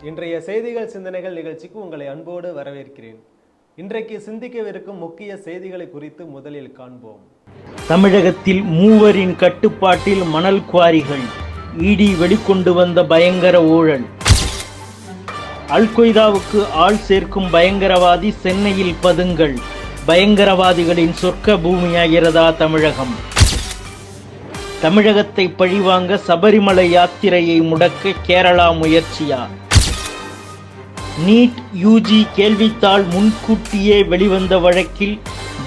இன்றைய செய்திகள் சிந்தனைகள் நிகழ்ச்சிக்கு உங்களை அன்போடு வரவேற்கிறேன். இன்றைக்கு சிந்திக்கவிருக்கும் முக்கிய செய்திகளை குறித்து முதலில் காண்போம். தமிழகத்தில் மூவரின் கட்டுப்பாட்டில் மணல் குவாரிகள், இடி வெளிக்கொண்டு வந்த பயங்கர ஊழல். அல்-கொய்தாவுக்கு ஆள் சேர்க்கும் பயங்கரவாதி சென்னையில் பதுங்கல். பயங்கரவாதிகளின் சொர்க்க பூமியாகிறதா தமிழகம்? தமிழகத்தை பழிவாங்க சபரிமலை யாத்திரையை முடக்க கேரளா முயற்சியா? நீட் யூஜி கேள்வித்தாள் முன்கூட்டியே வெளிவந்த வழக்கில்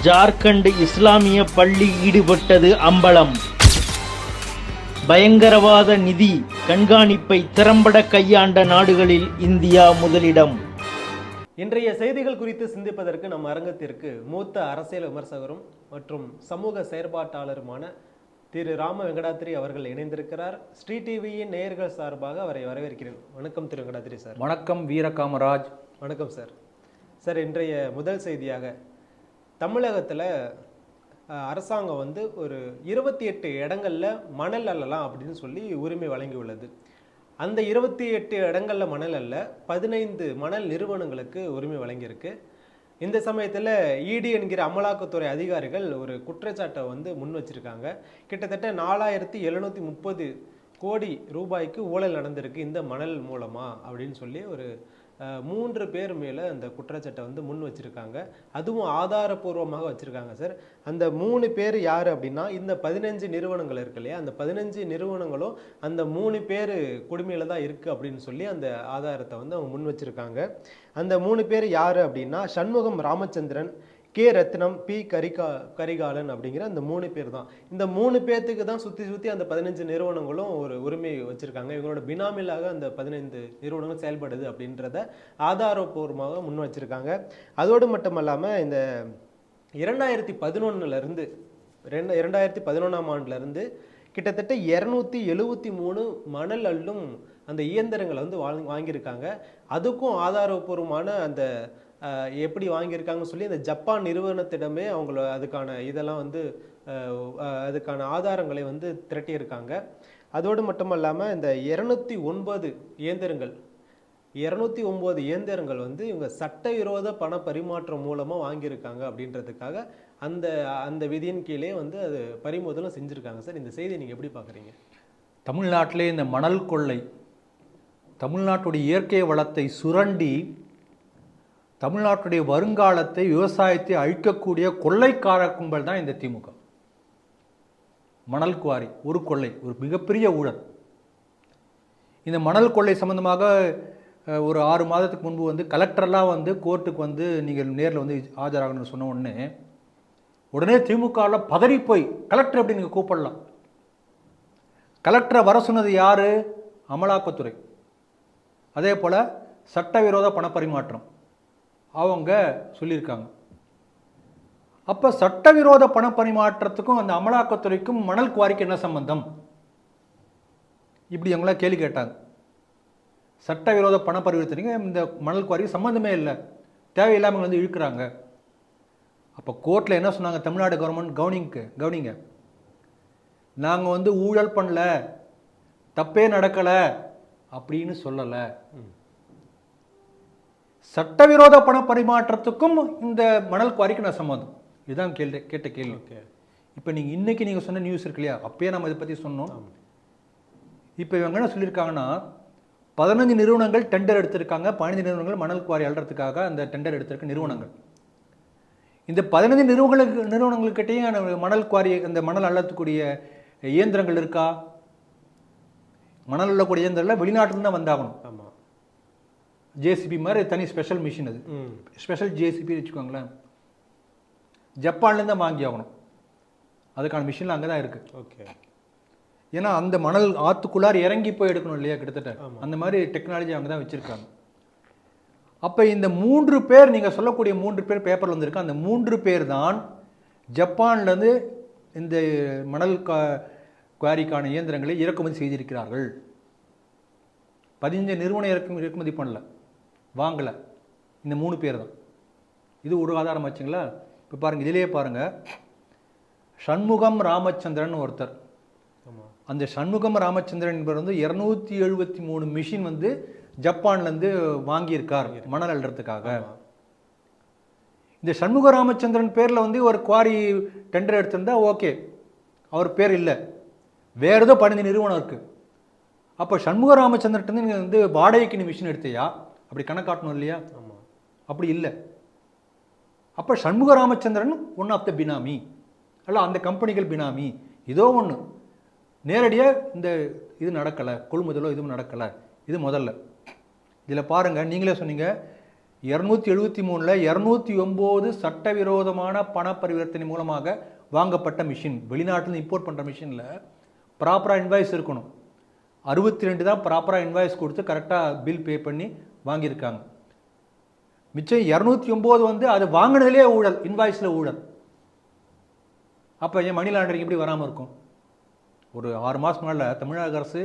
ஜார்க்கண்ட் இஸ்லாமிய பள்ளி ஈடுபட்டது அம்பலம். பயங்கரவாத நிதி கண்காணிப்பை திறம்பட கையாண்ட நாடுகளில் இந்தியா முதலிடம். இன்றைய செய்திகள் குறித்து சிந்திப்பதற்கு நம் அரங்கத்திற்கு மூத்த அரசியல் விமர்சகரும் மற்றும் சமூக செயற்பாட்டாளருமான திரு ராம வெங்கடாத்திரி அவர்கள் இணைந்திருக்கிறார். ஸ்ரீ டிவியின் நேயர்கள் சார்பாக அவரை வரவேற்கிறேன். வணக்கம் திரு வெங்கடாத்திரி சார். வணக்கம் வீரகாமராஜ். வணக்கம் சார். சார், இன்றைய முதல் செய்தியாக தமிழகத்தில் அரசாங்கம் ஒரு 28 இடங்களில் மணல் அள்ளலாம் அப்படின்னு சொல்லி உரிமை வழங்கியுள்ளது. அந்த 28 இடங்களில் மணல் அல்ல 15 மணல் நிறுவனங்களுக்கு உரிமை வழங்கியிருக்கு. இந்த சமயத்தில் இடி என்கிற அமலாக்கத்துறை அதிகாரிகள் ஒரு குற்றச்சாட்டை முன் வச்சிருக்காங்க. கிட்டத்தட்ட 4730 கோடி ரூபாய்க்கு ஊழல் நடந்திருக்கு இந்த மணல் மூலமா அப்படின்னு சொல்லி ஒரு 3 பேர் மேலே அந்த குற்றச்சாட்டை முன் வச்சிருக்காங்க. அதுவும் ஆதாரபூர்வமாக வச்சிருக்காங்க சார். அந்த 3 பேர் யார் அப்படின்னா, இந்த 15 நிறுவனங்கள் இருக்கு இல்லையா, அந்த 15 நிறுவனங்களும் அந்த 3 பேர் குடுமையில தான் இருக்கு அப்படின்னு சொல்லி அந்த ஆதாரத்தை அவங்க முன் வச்சிருக்காங்க. அந்த 3 பேர் யாரு அப்படின்னா, சண்முகம் ராமச்சந்திரன், கே ரத்னம், பி கரிகாலன் அப்படிங்கிற அந்த 3 பேர் தான். இந்த 3 பேர்த்துக்கு தான் சுற்றி அந்த 15 நிறுவனங்களும் ஒரு உரிமை வச்சிருக்காங்க. இவங்களோட பினாமிலாக அந்த 15 நிறுவனங்கள் செயல்படுது அப்படின்றத ஆதாரபூர்வமாக முன் வச்சிருக்காங்க. அதோடு மட்டுமல்லாமல் இந்த 2011 2011ஆம் ஆண்டுலேருந்து கிட்டத்தட்ட 273 மணல் அள்ளும் அந்த இயந்திரங்களை வாங்கியிருக்காங்க. அதுக்கும் ஆதாரபூர்வமான அந்த எப்படி வாங்கியிருக்காங்கன்னு சொல்லி அந்த ஜப்பான் நிறுவனத்திடமே அவங்கள அதுக்கான இதெல்லாம் அதுக்கான ஆதாரங்களை திரட்டியிருக்காங்க. அதோடு மட்டும் இல்லாமல் இந்த 209 இயந்திரங்கள் இவங்க சட்டவிரோத பண பரிமாற்றம் மூலமாக வாங்கியிருக்காங்க அப்படின்றதுக்காக அந்த விதியின் கீழே அது பறிமுதலும் செஞ்சுருக்காங்க. சார், இந்த செய்தியை நீங்கள் எப்படி பார்க்குறீங்க? தமிழ்நாட்டிலே இந்த மணல் கொள்ளை, தமிழ்நாட்டுடைய இயற்கை வளத்தை சுரண்டி தமிழ்நாட்டுடைய வருங்காலத்தை, விவசாயத்தை அழிக்கக்கூடிய கொள்ளைக்கார கும்பல் தான் இந்த திமுக. மணல் குவாரி ஒரு கொள்ளை, ஒரு மிகப்பெரிய ஊழல். இந்த மணல் கொள்ளை சம்பந்தமாக ஒரு 6 மாதத்துக்கு முன்பு கலெக்டர்லாம் கோர்ட்டுக்கு நீங்கள் நேரில் ஆஜராகணும்னு சொன்ன உடனே திமுகவில் பதறி போய் கலெக்டர் எப்படி நீங்கள் கூப்பிடலாம்? கலெக்டரை வர சொன்னது யார்? அமலாக்கத்துறை. அதே போல் சட்டவிரோத பணப்பரிமாற்றம் அவங்க சொல்லியிருக்காங்க. அப்போ சட்டவிரோத பணப்பரிமாற்றத்துக்கும் அந்த அமலாக்கத்துறைக்கும் மணல் குவாரிக்கு என்ன சம்பந்தம்? இப்படி அவங்கள கேள்வி கேட்டாங்க. சட்டவிரோத பண பரிவர்த்தனைக்கு இந்த மணல் குவாரிக்கு சம்மந்தமே இல்லை, தேவையில்லாமல் இழுக்கிறாங்க. அப்போ கோர்ட்டில் என்ன சொன்னாங்க? தமிழ்நாடு கவர்மெண்ட் கவனிங்க, நாங்கள் ஊழல் பண்ணல, தப்பே நடக்கலை அப்படின்னு சொல்லலை. சட்டவிரோத பண பரிமாற்றத்துக்கும் இந்த மணல் குவாரிக்கு நான் சம்மந்தம். இதுதான் கேட்ட கேள்வி. இப்போ இன்னைக்கு நீங்கள் சொன்ன நியூஸ் இருக்கு இல்லையா, அப்பயே நம்ம இதை பற்றி சொன்னோம். இப்போ இவங்க என்ன சொல்லியிருக்காங்கன்னா, 15 நிறுவனங்கள் டெண்டர் எடுத்திருக்காங்க. 15 நிறுவனங்கள் மணல் குவாரி அள்ளுறதுக்காக அந்த டெண்டர் எடுத்திருக்க நிறுவனங்கள். இந்த 15 நிறுவனங்கள்கிட்டையும் மணல் குவாரி, அந்த மணல் அள்ளக்கூடிய இயந்திரங்கள் இருக்கா? மணல் அள்ளக்கூடிய இயந்திரங்கள் வெளிநாட்டில் தான் வந்தாகணும். ஆமாம், ஜேசிபி மாதிரி தனி ஸ்பெஷல் மிஷின், அது ஸ்பெஷல் ஜேசிபி வச்சுக்கோங்களேன். ஜப்பான்லேருந்து தான் வாங்கி ஆகணும். அதுக்கான மிஷின்லாம் அங்கே தான் இருக்குது. ஓகே. ஏன்னா அந்த மணல் ஆற்றுக்குள்ளார் இறங்கி போய் எடுக்கணும் இல்லையா, கிட்டத்தட்ட அந்த மாதிரி டெக்னாலஜி அங்கே தான் வச்சுருக்காங்க. அப்போ இந்த 3 பேர், நீங்கள் சொல்லக்கூடிய 3 பேர் பேப்பரில் வந்திருக்கு. அந்த 3 பேர் தான் ஜப்பான்லேருந்து இந்த மணல் குவாரிக்கான இயந்திரங்களை இறக்குமதி செய்திருக்கிறார்கள். 15 நிறுவனம் இறக்குமதி பண்ணல, வாங்கலை. இந்த 3 பேர் தான். இது ஒரு ஆதாரம் வச்சுங்களா? இப்போ பாருங்கள், இதிலேயே பாருங்கள், சண்முகம் ராமச்சந்திரன் ஒருத்தர், அந்த சண்முகம் ராமச்சந்திரன் என்பவர் வந்து 273 மிஷின் வந்து ஜப்பான்லேருந்து வாங்கியிருக்கார் மணல் அள்ளுறதுக்காக. இந்த சண்முக ராமச்சந்திரன் பேரில் வந்து ஒரு குவாரி டெண்டர் எடுத்திருந்தா ஓகே, அவர் பேர் இல்லை, வேறு ஏதோ 15 நிறுவனம் இருக்குது. அப்போ சண்முக ராமச்சந்திரன் நீங்கள் வந்து வாடகைக்கு நீ மிஷின் எடுத்தியா, அப்படி கணக்காட்டணும் இல்லையா? அப்படி இல்லை. அப்போ Shanmuga Ramachandran one of the benami, அல்ல அந்த கம்பெனிகள் பினாமி, ஏதோ ஒன்று. நேரடியாக இந்த இது நடக்கலை, கொள்முதலோ இதுவும் நடக்கலை. இது முதல்ல. இதில் பாருங்கள், நீங்களே சொன்னீங்க 273ல் 209 சட்டவிரோதமான பண பரிவர்த்தனை மூலமாக வாங்கப்பட்ட மிஷின். வெளிநாட்டில் இம்போர்ட் பண்ணுற மிஷினில் ப்ராப்பராக இன்வாய்ஸ் இருக்கணும். 62 தான் ப்ராப்பராக இன்வாய்ஸ் கொடுத்து கரெக்டாக பில் பே பண்ணி வாங்கியிருக்காங்க. மிச்சம் 209 வந்து அது வாங்கினதுலேயே ஊழல், இன்வாய்ஸில் ஊழல். அப்போ ஏன் மணி லாண்டரிங் எப்படி வராமல் இருக்கும்? ஒரு 6 மாதம் முன்னால் தமிழக அரசு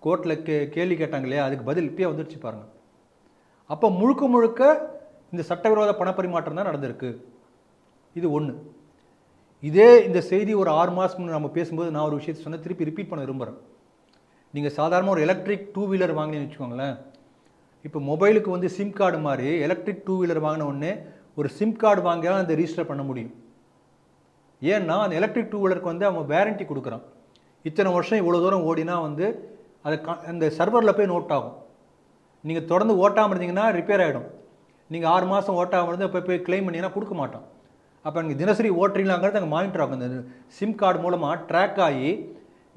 கோர்ட்டில் கேள்வி கேட்டாங்க இல்லையா, அதுக்கு பதில் இப்பயே வந்துடுச்சு பாருங்கள். அப்போ முழுக்க முழுக்க இந்த சட்டவிரோத பணப்பரிமாற்றம் தான் நடந்திருக்கு. இது ஒன்று. இதே இந்த செய்தி ஒரு 6 மாதம் முன்னே நம்ம பேசும்போது நான் ஒரு விஷயத்தை சொன்ன, திருப்பி ரிப்பீட் பண்ண விரும்புகிறேன். நீங்கள் சாதாரண ஒரு எலக்ட்ரிக் 2 வீலர் வாங்கினீங்கன்னு வச்சுக்கோங்களேன். இப்போ மொபைலுக்கு வந்து சிம் கார்டு மாதிரி எலக்ட்ரிக் 2 வீலர் வாங்கின உடனே ஒரு சிம் கார்டு வாங்கியாலும் அதை ரிஜிஸ்டர் பண்ண முடியும். ஏன்னா அந்த எலக்ட்ரிக் 2 வீலருக்கு வந்து அவன் வேரண்டி கொடுக்குறான். இத்தனை வருஷம் இவ்வளோ தூரம் ஓடினா வந்து அது அந்த சர்வரில் போய் நோட் ஆகும். நீங்கள் தொடர்ந்து ஓட்டாமல் இருந்தீங்கன்னா ரிப்பேர் ஆகிடும். நீங்கள் 6 மாதம் ஓட்டாமல் இருந்து போய் கிளைம் பண்ணிங்கன்னா கொடுக்க மாட்டோம். அப்போ நீங்கள் தினசரி ஓட்டுறீங்களாங்கிறது அங்கே மானிட்டர் ஆகும். இந்த சிம் கார்டு மூலமாக ட்ராக் ஆகி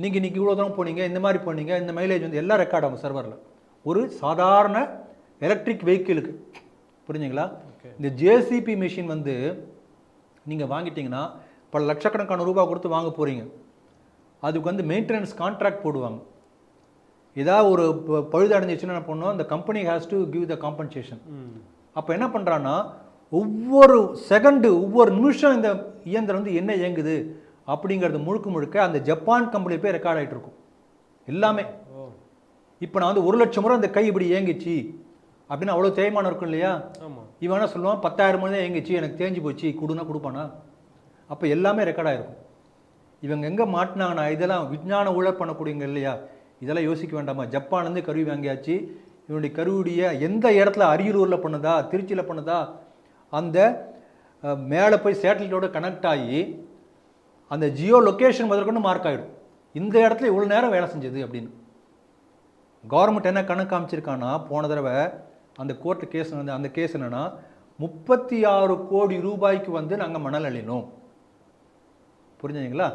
நீங்கள் இன்றைக்கி இவ்வளோ தூரம் போனீங்க, இந்த மாதிரி போனீங்க, இந்த மைலேஜ் வந்து எல்லாம் ரெக்கார்ட் ஆகும் சர்வரில். ஒரு சாதாரண எலக்ட்ரிக் வெஹிக்கிளுக்கு, புரிஞ்சுங்களா? இந்த ஜேசிபி மிஷின் வந்து நீங்கள் வாங்கிட்டீங்கன்னா பல லட்சக்கணக்கான ரூபாய் கொடுத்து வாங்க போகிறீங்க. அதுக்கு வந்து மெயின்டெனன்ஸ் கான்ட்ராக்ட் போடுவாங்க. ஏதாவது ஒரு பழுது அடைஞ்சிச்சுன்னா என்ன பண்ணோம், அந்த company has to give the compensation. அப்போ என்ன பண்ணுறான்னா ஒவ்வொரு செகண்டு ஒவ்வொரு நிமிஷம் இந்த இயந்திரம் வந்து என்ன இயங்குது அப்படிங்கிறது முழுக்க முழுக்க அந்த ஜப்பான் கம்பெனி போய் ரெக்கார்ட் ஆகிட்டு இருக்கும் எல்லாமே. இப்போ நான் வந்து 1 லட்சம் முறை அந்த கை இப்படி இயங்கிச்சு அப்படின்னு அவ்வளோ தேய்மானம் இருக்கும் இல்லையா? இவன் என்ன சொல்லுவான், 10,000 முறை தான் இயங்கிச்சு, எனக்கு தேஞ்சு போச்சு, கொடுனா கொடுப்பானா? அப்போ எல்லாமே ரெக்கார்ட் ஆகிருக்கும். இவங்க எங்கே மாட்டினாங்கன்னா இதெல்லாம் விஞ்ஞான ஊழல் பண்ணக்கூடியவங்க இல்லையா? இதெல்லாம் யோசிக்க வேண்டாமா? ஜப்பான்லேருந்து கருவி வாங்கியாச்சு. இவனுடைய கருவியுடைய எந்த இடத்துல, அரியலூரில் பண்ணுதா, திருச்சியில் பண்ணுதா, அந்த மேலே போய் சேட்டலைட்டோட கனெக்ட் ஆகி அந்த ஜியோ லொக்கேஷன் முதற்கொண்டு மார்க் ஆகிடும். இந்த இடத்துல இவ்வளோ நேரம் வேலை செஞ்சது அப்படின்னு. கவர்மெண்ட் என்ன கணக்கு காமிச்சிருக்கான்னா, போன தடவை அந்த கோர்ட்டு கேஸ் வந்து அந்த கேஸ் என்னென்னா 36 கோடி ரூபாய்க்கு வந்து நாங்கள் மணல் அள்ளினோம். புரிஞ்சுங்களா?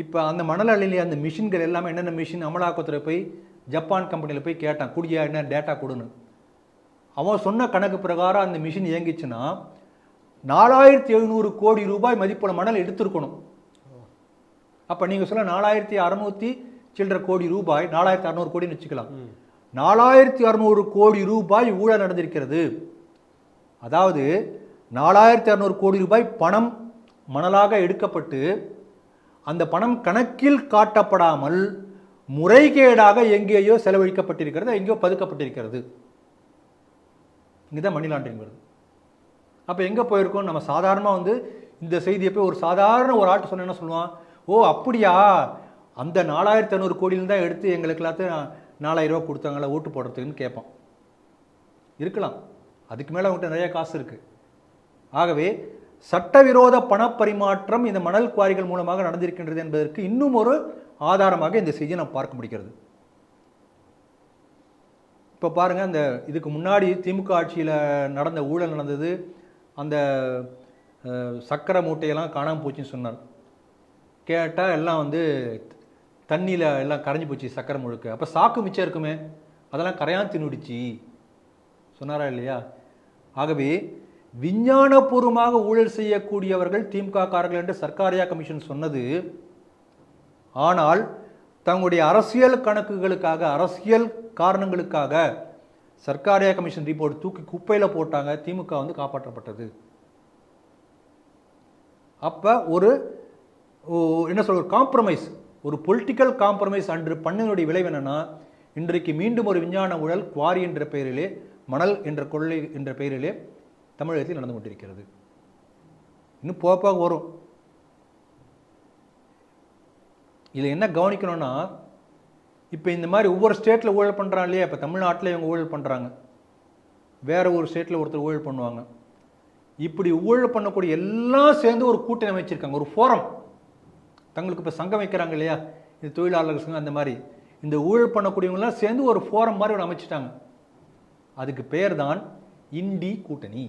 இப்போ அந்த மணல் அள்ளிலே அந்த மிஷின்கள் எல்லாமே என்னென்ன மிஷின், அமலாக்கத்துறை போய் ஜப்பான் கம்பெனியில் போய் கேட்டான், குடியா என்ன டேட்டா கொடுன்னு. அவன் சொன்ன கணக்கு பிரகாரம் அந்த மிஷின் இயங்கிச்சுன்னா 4700 கோடி ரூபாய் மதிப்புள்ள மணல் எடுத்திருக்கணும். அப்போ நீங்கள் சொல்ல 4600 சில்லற கோடி ரூபாய், 4600 கோடின்னு வச்சுக்கலாம். 4600 கோடி ரூபாய் ஊழல் நடந்திருக்கிறது. அதாவது 4600 கோடி ரூபாய் பணம் மணலாக எடுக்கப்பட்டு அந்த பணம் கணக்கில் காட்டப்படாமல் முறைகேடாக எங்கேயோ செலவழிக்கப்பட்டிருக்கிறது, எங்கேயோ பதுக்கப்பட்டிருக்கிறது. இங்கே தான் மணி லாண்டரிங் வருது. அப்போ எங்கே போயிருக்கோம்? நம்ம சாதாரணமாக வந்து இந்த செய்தியை போய் ஒரு சாதாரண ஒரு ஆட்டு சொன்ன என்ன சொல்லுவான், ஓ அப்படியா, அந்த 4600 கோடியில் தான் எடுத்து எங்களுக்கு எல்லாத்தையும் 4000 ரூபா கொடுத்தாங்களா ஓட்டு போடுறதுக்குன்னு கேட்பான். இருக்கலாம், அதுக்கு மேலே அவங்ககிட்ட நிறைய காசு இருக்குது. ஆகவே சட்டவிரோத பணப்பரிமாற்றம் இந்த மணல் குவாரிகள் மூலமாக நடந்திருக்கின்றது என்பதற்கு இன்னும் ஒரு ஆதாரமாக இந்த செய்தியை நாம் பார்க்க முடிகிறது. இப்போ பாருங்கள், அந்த இதுக்கு முன்னாடி திமுக ஆட்சியில் நடந்த ஊழல் நடந்தது. அந்த சக்கரை மூட்டையெல்லாம் காணாமல் போச்சுன்னு சொன்னார். கேட்டால் எல்லாம் வந்து தண்ணியில் எல்லாம் கரைஞ்சி போச்சு சக்கரை முழுக்க. அப்போ சாக்கு மிச்சம் இருக்குமே, அதெல்லாம் கரையான் தின்னுடிச்சு சொன்னாரா இல்லையா? ஆகவே விஞ்ஞானபூர்வமாக ஊழல் செய்யக்கூடியவர்கள் திமுக காரர்கள் என்று சர்க்காரியா கமிஷன் சொன்னது. ஆனால் தங்களுடைய அரசியல் கணக்குகளுக்காக, அரசியல் காரணங்களுக்காக சர்க்காரியா கமிஷன் ரிப்போர்ட் தூக்கி குப்பையில் போட்டாங்க. திமுக வந்து காப்பாற்றப்பட்டது. அப்போ ஒரு என்ன சொல்ற காம்ப்ரமைஸ், ஒரு பொலிட்டிக்கல் காம்ப்ரமைஸ் அன்று பண்ணனுடைய விளைவு என்னன்னா, இன்றைக்கு மீண்டும் ஒரு விஞ்ஞான ஊழல் குவாரி என்ற பெயரிலே, மணல் என்ற கொள்ளை என்ற பெயரிலே தமிழகத்தில் நடந்து கொண்டிருக்கிறது. இன்னும் போக வரும். இதில் என்ன கவனிக்கணும்னா, இப்போ இந்த மாதிரி ஒவ்வொரு ஸ்டேட்டில் ஊழல் பண்ணுறாங்க இல்லையா, இப்போ தமிழ்நாட்டில் இவங்க ஊழல் பண்ணுறாங்க, வேற ஒரு ஸ்டேட்டில் ஒருத்தர் ஊழல் பண்ணுவாங்க. இப்படி ஊழல் பண்ணக்கூடிய எல்லாம் சேர்ந்து ஒரு கூட்டணி அமைச்சிருக்காங்க, ஒரு ஃபோரம். தங்களுக்கு இப்போ சங்கம் வைக்கிறாங்க இல்லையா, இந்த தொழிலாளர்கள் சங்கம், அந்த மாதிரி இந்த ஊழல் பண்ணக்கூடியவங்களாம் சேர்ந்து ஒரு ஃபோரம் மாதிரி ஒன்று அமைச்சிட்டாங்க. அதுக்கு பேர் தான் இண்டி கூட்டணி.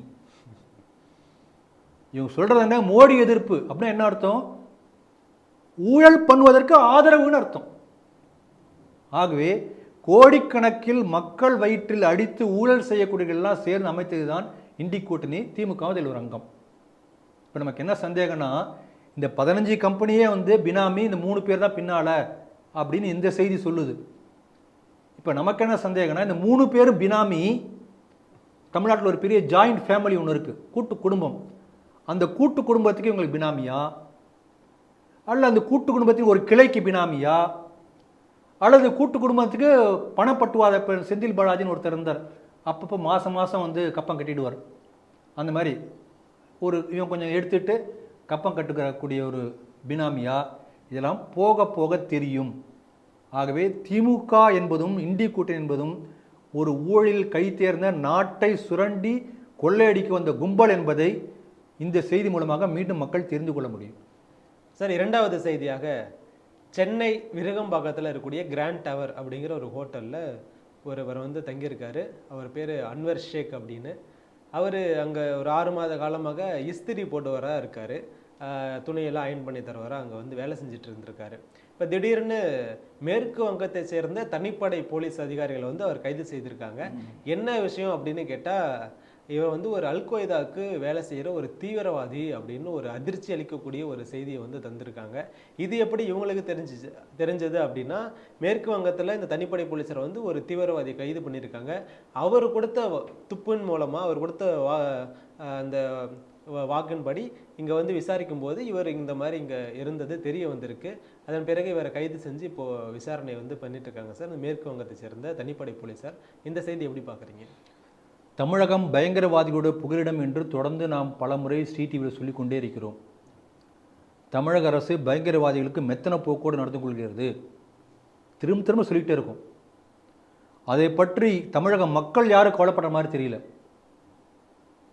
இவங்க சொல்றது என்ன, மோடி எதிர்ப்பு அப்படின்னா என்ன அர்த்தம்? ஊழல் பண்ணுவதற்கு ஆதரவுன்னு அர்த்தம். ஆகவே கோடிக்கணக்கில் மக்கள் வயிற்றில் அடித்து ஊழல் செய்யக்கூடியவர்கள்லாம் சேர்ந்து அமைத்தது தான் இண்டி கூட்டணி. திமுக இதில் ஒரு அங்கம். இப்போ நமக்கு என்ன சந்தேகம்னா, இந்த 15 கம்பெனியே வந்து பினாமி, இந்த 3 பேர் தான் பின்னால அப்படின்னு இந்த செய்தி சொல்லுது. இப்போ நமக்கு என்ன சந்தேகம்னா, இந்த 3 பேரும் பினாமி. தமிழ்நாட்டில் ஒரு பெரிய ஜாயிண்ட் ஃபேமிலி ஒன்று இருக்கு, கூட்டு குடும்பம். அந்த கூட்டு குடும்பத்துக்கு இவங்களுக்கு பினாமியா, அல்ல அந்த கூட்டு குடும்பத்தின் ஒரு கிளைக்கு பினாமியா, அல்லது கூட்டு குடும்பத்துக்கு பணப்பட்டுவாத செந்தில் பாலாஜின்னு ஒருத்தர் இருந்தார், அப்பப்போ மாதம் மாதம் வந்து கப்பம் கட்டிடுவார். அந்த மாதிரி ஒரு இவன் கொஞ்சம் எடுத்துட்டு கப்பம் கட்டுக்கக்கூடிய ஒரு பினாமியா, இதெல்லாம் போக போக தெரியும். ஆகவே திமுக என்பதும் இண்டி கூட்டணி என்பதும் ஒரு ஊழலில் கை தேர்ந்த நாட்டை சுரண்டி கொள்ளையடிக்க வந்த கும்பல் என்பதை இந்த செய்தி மூலமாக மீண்டும் மக்கள் தெரிந்து கொள்ள முடியும். சார், இரண்டாவது செய்தியாக சென்னை விருகம்பாக்கத்தில் இருக்கக்கூடிய கிராண்ட் டவர் அப்படிங்கிற ஒரு ஹோட்டலில் ஒருவர் வந்து தங்கியிருக்காரு. அவர் பேர் அன்வர் ஷேக் அப்படின்னு. அவர் அங்கே ஒரு 6 மாத காலமாக இஸ்திரி போடுவராக இருக்கார், துணியெல்லாம் அயன் பண்ணி தருவாராக அங்கே வந்து வேலை செஞ்சுட்டு இருந்திருக்காரு. இப்போ திடீர்னு மேற்கு வங்கத்தை சேர்ந்த தனிப்படை போலீஸ் அதிகாரிகளை வந்து அவர் கைது செய்திருக்காங்க. என்ன விஷயம் அப்படின்னு கேட்டால், இவர் வந்து ஒரு அல்கொய்தாவுக்கு வேலை செய்கிற ஒரு தீவிரவாதி அப்படின்னு ஒரு அதிர்ச்சி அளிக்கக்கூடிய ஒரு செய்தியை வந்து தந்திருக்காங்க. இது எப்படி இவங்களுக்கு தெரிஞ்சது அப்படின்னா, மேற்கு வங்கத்தில் இந்த தனிப்படை போலீஸரை வந்து ஒரு தீவிரவாதியை கைது பண்ணியிருக்காங்க. அவர் கொடுத்த துப்பின் மூலமாக, அவர் கொடுத்த அந்த வாக்கின்படி இங்கே வந்து விசாரிக்கும் போது இவர் இந்த மாதிரி இங்கே இருந்தது தெரிய வந்திருக்கு. அதன் பிறகு இவரை கைது செஞ்சு இப்போது விசாரணை வந்து பண்ணிட்டு இருக்காங்க சார், இந்த மேற்கு வங்கத்தை சேர்ந்த தனிப்படை போலீஸார். இந்த செய்தி எப்படி பார்க்குறீங்க? தமிழகம் பயங்கரவாதிகளோட புகலிடம் என்று தொடர்ந்து நாம் பல முறை டிவியில் சொல்லிக் கொண்டே இருக்கிறோம். தமிழக அரசு பயங்கரவாதிகளுக்கு மெத்தன போக்கோடு நடந்து கொள்கிறது, திரும்ப திரும்ப சொல்லிகிட்டே இருக்கும். அதை பற்றி தமிழக மக்கள் யாரும் கவலைப்படுற மாதிரி தெரியல.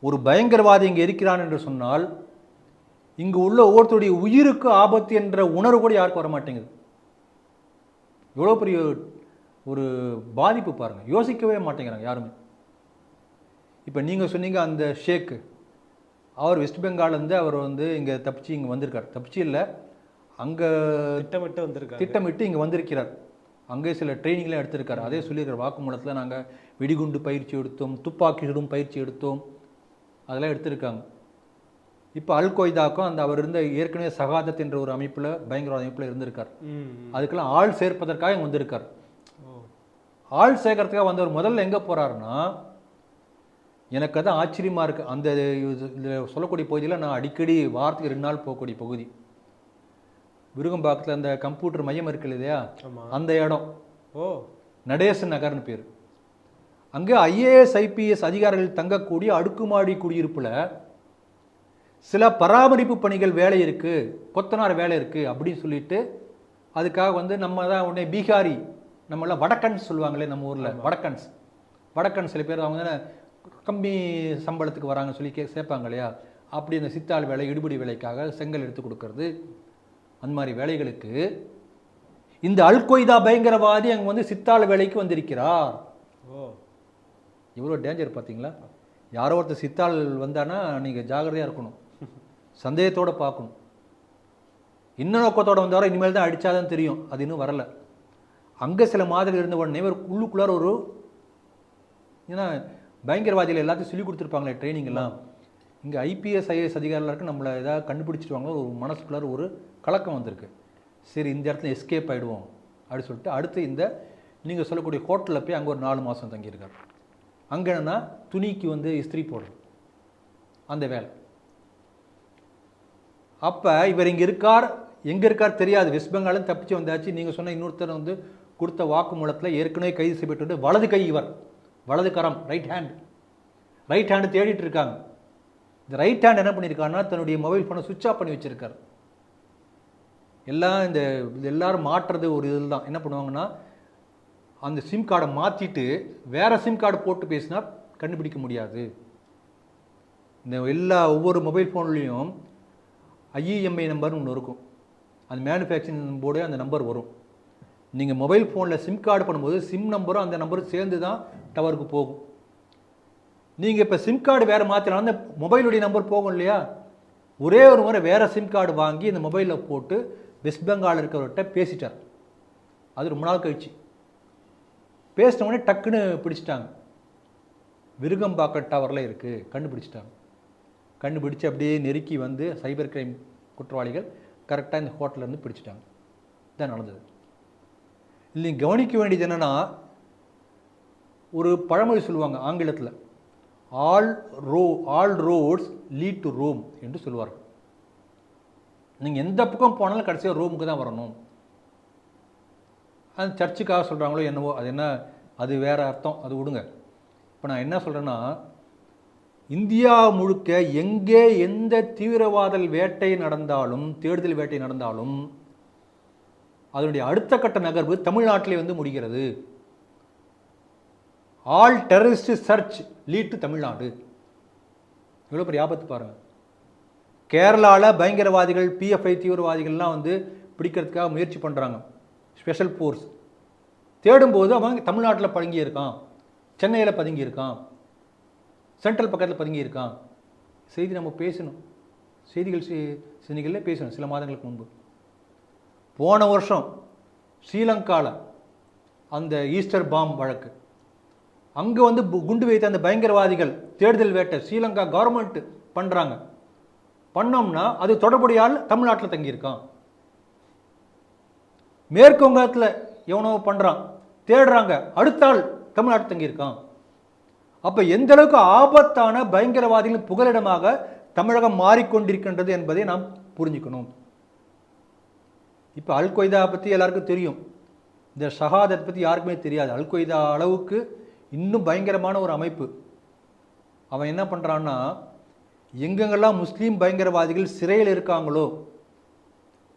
ஒரு பயங்கரவாதி இங்கே இருக்கிறான் என்று சொன்னால் இங்கு உள்ள ஒவ்வொருத்தருடைய உயிருக்கு ஆபத்து என்ற உணர்வு கூட யாருக்கும் வர மாட்டேங்குது. எவ்வளோ பெரிய ஒரு பாதிப்பு பாருங்கள், யோசிக்கவே மாட்டேங்கிறாங்க யாருமே. இப்போ நீங்கள் சொன்னீங்க அந்த ஷேக்கு, அவர் வெஸ்ட் பெங்கால்லேருந்து அவர் வந்து இங்கே தப்பிச்சு இங்கே வந்திருக்கார். தப்பிச்சு இல்லை, அங்கே திட்டமிட்டு இங்கே வந்திருக்கிறார். அங்கே சில ட்ரைனிங்லாம் எடுத்திருக்காரு. அதே சொல்லியிருக்கிற வாக்குமூலத்தில் நாங்கள் வெடிகுண்டு பயிற்சி எடுத்தோம், துப்பாக்கி சுடும் பயிற்சி எடுத்தோம், அதெல்லாம் எடுத்திருக்காங்க. இப்போ அல்கொய்தாக்கும் அந்த அவர் இருந்த ஏற்கனவே சகாதத் என்ற ஒரு அமைப்பில், பயங்கரவாத அமைப்பில் இருந்திருக்கார். அதுக்கெல்லாம் ஆள் சேர்ப்பதற்காக இங்கே வந்திருக்கார். ஆள் சேர்க்கறதுக்காக வந்தவர் முதல்ல எங்கே போகிறாருன்னா, எனக்கு அதான் ஆச்சரியமாக இருக்குது. அந்த இதில் சொல்லக்கூடிய பகுதியில் நான் அடிக்கடி வாரத்துக்கு 2 நாள் போகக்கூடிய பகுதி விருகம்பாக்கத்தில் அந்த கம்ப்யூட்டர் மையம் இருக்கு இல்லையா, அந்த இடம் நடேசன் நகர்னு பேர். அங்கே ஐஏஎஸ் ஐபிஎஸ் அதிகாரிகள் தங்கக்கூடிய அடுக்குமாடி குடியிருப்பில் சில பராமரிப்பு பணிகள் வேலை இருக்குது, கொத்தனார் வேலை இருக்குது அப்படின்னு சொல்லிட்டு அதுக்காக வந்து நம்ம தான் உடனே பீகாரி, நம்மளாம் வடக்கன்ஸ் சொல்லுவாங்களே நம்ம ஊரில், வடக்கன்ஸ் சில பேர் அவங்க கம்மி சம்பளத்துக்கு வராங்கன்னு சொல்லி சேர்ப்பாங்க இல்லையா, அப்படி இந்த சித்தாள் வேலை, இடுபடி வேலைக்காக செங்கல் எடுத்து கொடுக்கறது, அந்த மாதிரி வேலைகளுக்கு இந்த அல்கொய்தா பயங்கரவாதி அங்கே வந்து சித்தாள் வேலைக்கு வந்திருக்கிறார். எவ்வளோ டேஞ்சர் பார்த்தீங்களா? யாரோ ஒருத்தர் சித்தாள் வந்தானா நீங்கள் ஜாகிரதையாக இருக்கணும், சந்தேகத்தோடு பார்க்கணும். இன்னும் நோக்கத்தோடு வந்தாரோ இனிமேல் தான் அடித்தாதான் தெரியும், அது இன்னும் வரலை. அங்கே சில மாதிரி இருந்த உடனே ஒரு உள்ளுக்குள்ளார ஒரு, ஏன்னா பயங்கரவாதிகள் எல்லாத்தையும் சொல்லி கொடுத்துருப்பாங்களே ட்ரைனிங் எல்லாம், இங்கே ஐபிஎஸ் ஐஏஎஸ் அதிகாரிகளுக்கு நம்மளை ஏதாவது கண்டுபிடிச்சிருவாங்களோ ஒரு மனசுக்குள்ளார ஒரு கலக்கம் வந்திருக்கு. சரி, இந்த இடத்துல எஸ்கேப் ஆகிடுவோம் அப்படின்னு சொல்லிட்டு அடுத்து இந்த நீங்கள் சொல்லக்கூடிய ஹோட்டலில் போய் அங்கே ஒரு 4 மாதம் தங்கியிருக்காரு. அங்கே என்னன்னா துணிக்கு வந்து இஸ்திரி போடுறது அந்த வேலை. அப்போ இவர் இங்கே இருக்கார், எங்கே இருக்கார் தெரியாது, வெஸ்ட் பெங்காலும் தப்பிச்சு வந்தாச்சு. நீங்கள் சொன்ன இன்னொருத்தர் வந்து கொடுத்த வாக்குமூலத்தில் ஏற்கனவே கைது செய்யப்பட்டு வலது கை, இவர் வலது கரம், ரைட் ஹேண்டு தேடிட்டு இருக்காங்க. இந்த ரைட் ஹேண்ட் என்ன பண்ணியிருக்காருன்னா தன்னுடைய மொபைல் ஃபோனை சுவிட்ச் ஆஃப் பண்ணி வச்சிருக்காரு. எல்லாம் இது எல்லாரும் மாற்றுறது ஒரு இதில் தான் என்ன பண்ணுவாங்கன்னா, அந்த சிம் கார்டை மாற்றிட்டு வேறு சிம் கார்டு போட்டு பேசினா கண்டுபிடிக்க முடியாது. இந்த ஒவ்வொரு மொபைல் ஃபோன்லேயும் ஐஇஎம்ஐ நம்பர்னு ஒன்று இருக்கும். அந்த மேனுஃபேக்சரிங் போர்டே அந்த நம்பர் வரும். நீங்கள் மொபைல் ஃபோனில் சிம் கார்டு பண்ணும்போது சிம் நம்பரும் அந்த நம்பரும் சேர்ந்து தான் டவருக்கு போகும். நீங்கள் இப்போ சிம் கார்டு வேறு மாற்றினாலும் அந்த மொபைலுடைய நம்பர் போகும் இல்லையா? ஒரே ஒரு முறை வேறு சிம் கார்டு வாங்கி இந்த மொபைலில் போட்டு வெஸ்ட் பெங்கால் இருக்கிறவர்கிட்ட பேசிட்டார். அது ரொம்ப நாள் கழிச்சு பேசினவொடனே டக்குன்னு பிடிச்சிட்டாங்க. விருகம்பாக்கம் டவரில் இருக்குது, கண்டுபிடிச்சிட்டாங்க. கண்டுபிடிச்சு அப்படியே நெருக்கி வந்து சைபர் கிரைம் குற்றவாளிகள் கரெக்டாக இந்த ஹோட்டலேருந்து பிடிச்சிட்டாங்க. இதான் நடந்தது. இல்லை கவனிக்க வேண்டியது என்னென்னா, ஒரு பழமொழி சொல்லுவாங்க ஆங்கிலத்தில், all roads lead to Rome என்று சொல்லுவார்கள். நீங்கள் எந்த பக்கம் போனாலும் கடைசியாக ரோமுக்கு தான் வரணும். அது சர்ச்சுக்காக சொல்கிறாங்களோ என்னவோ, அது என்ன, அது வேறு அர்த்தம், அது விடுங்க. இப்போ நான் என்ன சொல்கிறேன்னா, இந்தியா முழுக்க எங்கே எந்த தீவிரவாத வேட்டை நடந்தாலும், தேடுதல் வேட்டை நடந்தாலும் அதனுடைய அடுத்த கட்ட நகர்வு தமிழ்நாட்டிலே வந்து முடிகிறது. All terrorist search lead to Tamil Nadu. எவ்வளோ பெரிய ஆபத்து பாருங்கள். கேரளாவில் பயங்கரவாதிகள், பிஎஃப்ஐ தீவிரவாதிகள்லாம் வந்து பிடிக்கிறதுக்காக முயற்சி பண்ணுறாங்க. ஸ்பெஷல் ஃபோர்ஸ் தேடும்போது அவன் தமிழ்நாட்டில் பதுங்கி இருக்கான், சென்னையில் பதுங்கி இருக்கான், சென்ட்ரல் பக்கத்தில் பதுங்கி இருக்கான். செய்தி நம்ம பேசணும், செய்திகளில் பேசணும். சில மாதங்களுக்கு முன்பு போன வருஷம் ஸ்ரீலங்காவில் அந்த ஈஸ்டர் பாம் வழக்கு, அங்கே வந்து குண்டு வைத்த அந்த பயங்கரவாதிகள் தேடுதல் வேட்டை ஸ்ரீலங்கா கவர்மெண்ட் பண்ணுறாங்க. பண்ணோம்னா அது தொடர்புடையால் தமிழ்நாட்டில் தங்கியிருக்கான். மேற்கு வங்கத்தில் எவனோ பண்ணுறான், தேடுறாங்க, அடுத்த ஆள் தமிழ்நாட்டில் தங்கியிருக்கான். அப்போ எந்த அளவுக்கு ஆபத்தான பயங்கரவாதிகளின் புகலிடமாக தமிழகம் மாறிக்கொண்டிருக்கின்றது என்பதை நாம் புரிஞ்சுக்கணும். இப்போ அல் கொய்தா பற்றி எல்லாருக்கும் தெரியும், இந்த ஷஹாதத் பற்றி யாருக்குமே தெரியாது. அல் கொய்தா அளவுக்கு இன்னும் பயங்கரமான ஒரு அமைப்பு. அவன் என்ன பண்ணுறான்னா, எங்கெங்கெல்லாம் முஸ்லீம் பயங்கரவாதிகள் சிறையில் இருக்காங்களோ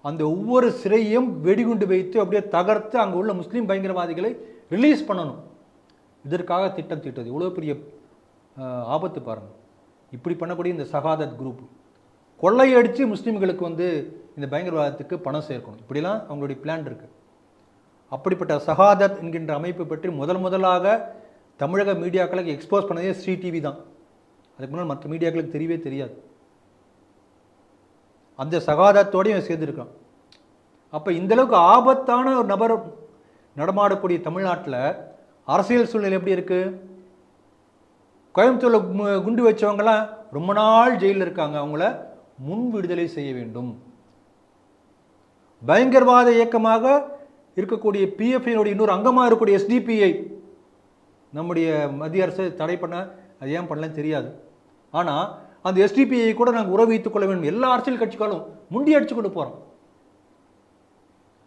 அந்த ஒவ்வொரு சிறையும் வெடிகுண்டு வைத்து அப்படியே தகர்த்து அங்கே உள்ள முஸ்லீம் பயங்கரவாதிகளை ரிலீஸ் பண்ணணும். இதற்காக திட்டம் தீட்டுவது இவ்வளோ பெரிய ஆபத்து பாருங்கள். இப்படி பண்ணக்கூடிய இந்த ஷஹாதத் குரூப் கொள்ளையடித்து முஸ்லீம்களுக்கு வந்து இந்த பயங்கரவாதத்துக்கு பணம் சேர்க்கணும். இப்படிலாம் அவங்களுடைய பிளான் இருக்குது. அப்படிப்பட்ட ஷஹாதத் என்கின்ற அமைப்பை பற்றி முதலாக தமிழக மீடியாக்களுக்கு எக்ஸ்போஸ் பண்ணதே ஸ்ரீ டிவி தான். அதுக்கு முன்னால் மற்ற மீடியாக்களுக்கு தெரியவே தெரியாது. அந்த ஷஹாதத்தோடையும் சேர்ந்துருக்கான். அப்போ இந்தளவுக்கு ஆபத்தான ஒரு நபர் நடமாடக்கூடிய தமிழ்நாட்டில் அரசியல் சூழ்நிலை எப்படி இருக்குது? கோயம்புத்தூரில் குண்டு வச்சவங்களாம் ரொம்ப நாள் ஜெயிலில் இருக்காங்க, அவங்கள முன் விடுதலை செய்ய வேண்டும். பயங்கரவாத இயக்கமாக இருக்கக்கூடிய பிஎஃப்ஐனுடைய இன்னொரு அங்கமாக இருக்கக்கூடிய எஸ்டிபிஐ நம்முடைய மத்திய அரசு தடை பண்ண, அது ஏன் பண்ணலன்னு தெரியாது. ஆனால் அந்த எஸ்டிபிஐ கூட நாங்கள் உறவு வைத்துக் கொள்ள வேண்டும், எல்லா அரசியல் கட்சிகளும் முண்டி அடிச்சு கொண்டு போகிறோம்.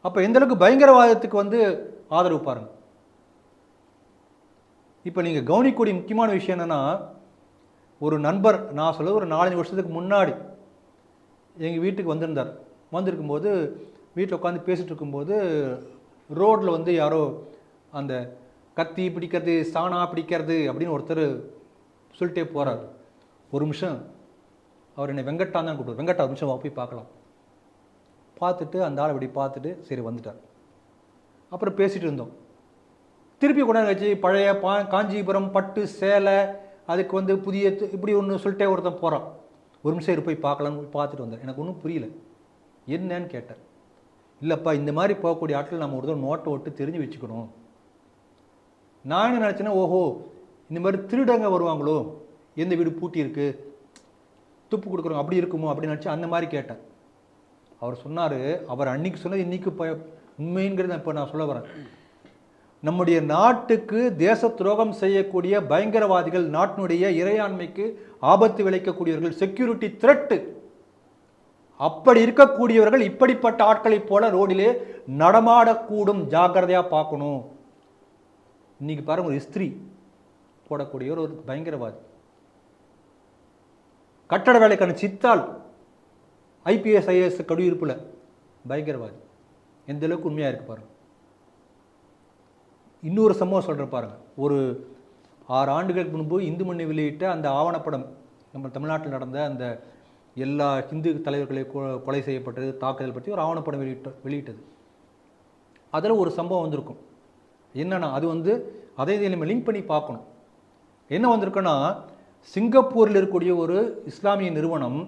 அப்போ எந்த அளவுக்கு பயங்கரவாதத்துக்கு வந்து ஆதரவு பாருங்கள். இப்போ நீங்கள் கவனிக்கக்கூடிய முக்கியமான விஷயம் என்னென்னா, ஒரு நண்பர், நான் சொல்ல ஒரு 4-5 வருஷத்துக்கு முன்னாடி எங்கள் வீட்டுக்கு வந்திருந்தார். வந்திருக்கும்போது வீட்டில் உட்காந்து பேசிகிட்டு இருக்கும்போது ரோட்டில் வந்து யாரோ அந்த கத்தி பிடிக்கிறது, சாணா பிடிக்கிறது அப்படின்னு ஒருத்தர் சொல்லிட்டே போகிறார். ஒரு நிமிஷம், அவர் என்னை வெங்கட்டான் தான் கூப்பிடுவார். வெங்கட்டா ஒரு நிமிஷம் போய் பார்க்கலாம். பார்த்துட்டு அந்த ஆள் இப்படி பார்த்துட்டு சரி வந்துட்டார். அப்புறம் பேசிகிட்டு இருந்தோம். திருப்பி கொண்டாந்து வச்சு பழைய காஞ்சிபுரம் பட்டு சேலை, அதுக்கு வந்து புதிய இப்படி ஒன்று சொல்லிட்டே ஒருத்தன் போகிறான். ஒரு நிமிஷம் போய் பார்க்கலான்னு போய் பார்த்துட்டு வந்தார். எனக்கு ஒன்றும் புரியல, என்னன்னு கேட்டார். இல்லைப்பா, இந்த மாதிரி போகக்கூடிய ஆட்கள் நம்ம ஒரு நோட்டை விட்டு தெரிஞ்சு வச்சுக்கணும். நான் என்ன நினச்சேன்னா, ஓஹோ இந்த மாதிரி திருடங்க வருவாங்களோ, எந்த வீடு பூட்டி இருக்கு, துப்பு கொடுக்குறோம் அப்படி இருக்குமோ அப்படின்னு நினச்சி அந்த மாதிரி கேட்டேன். அவர் சொன்னார், அவர் அன்னைக்கு சொன்னது இன்னைக்கு உண்மைங்கிறத இப்போ நான் சொல்ல வரேன். நம்முடைய நாட்டுக்கு தேச துரோகம் செய்யக்கூடிய பயங்கரவாதிகள், நாட்டினுடைய இறையாண்மைக்கு ஆபத்து விளைக்கக்கூடியவர்கள், செக்யூரிட்டி த்ரெட்டு, அப்படி இருக்கக்கூடியவர்கள் இப்படிப்பட்ட ஆட்களைப் போல ரோடிலே நடமாடக்கூடும், ஜாக்கிரதையா பார்க்கணும். இன்னைக்கு பாருங்க, ஒரு இஸ்திரி போடக்கூடியவர் ஒரு பயங்கரவாதி, கட்டட வேலைக்கான சித்தால், ஐபிஎஸ் ஐஏஎஸ் கடியிருப்பில் பயங்கரவாதி. எந்த அளவுக்கு உண்மையாக இருக்கு பாருங்க. இன்னொரு சம்பவம் சொல்கிறேன் பாருங்க. ஒரு 6 ஆண்டுகளுக்கு முன்பு இந்து மண்ணை வெளியிட்ட அந்த ஆவணப்படம், நம்ம தமிழ்நாட்டில் நடந்த அந்த எல்லா ஹிந்து தலைவர்களை கொலை செய்யப்பட்டது, தாக்குதல் பற்றி ஒரு ஆவணப்படம் வெளியிட்டது. அதில் ஒரு சம்பவம் வந்திருக்கும். என்னன்னா, அது வந்து அதை நம்ம லிங்க் பண்ணி பார்க்கணும். என்ன வந்திருக்குன்னா, சிங்கப்பூரில் இருக்கக்கூடிய ஒரு இஸ்லாமிய நிறுவனம்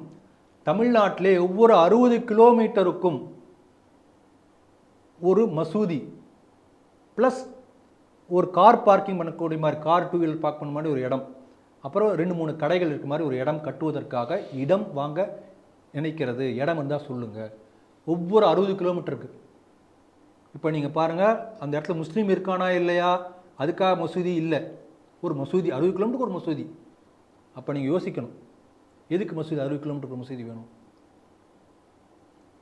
தமிழ்நாட்டிலே ஒவ்வொரு 60 கிலோமீட்டருக்கும் ஒரு மசூதி ப்ளஸ் ஒரு கார் பார்க்கிங் பண்ணக்கூடிய மாதிரி, கார் 2 வீலர் பார்க் பண்ண மாதிரி ஒரு இடம், அப்புறம் 2-3 கடைகள் இருக்க மாதிரி ஒரு இடம் கட்டுவதற்காக இடம் வாங்க நினைக்கிறது. இடம் இருந்தால் சொல்லுங்கள். ஒவ்வொரு 60 கிலோமீட்டருக்கு. இப்போ நீங்கள் பாருங்கள், அந்த இடத்துல முஸ்லீம் இருக்கானா இல்லையா, அதுக்காக மசூதி இல்லை. ஒரு மசூதி 60 கிலோமீட்டருக்கு ஒரு மசூதி. அப்போ நீங்கள் யோசிக்கணும், எதுக்கு மசூதி 60 கிலோமீட்டருக்கு மசூதி வேணும்?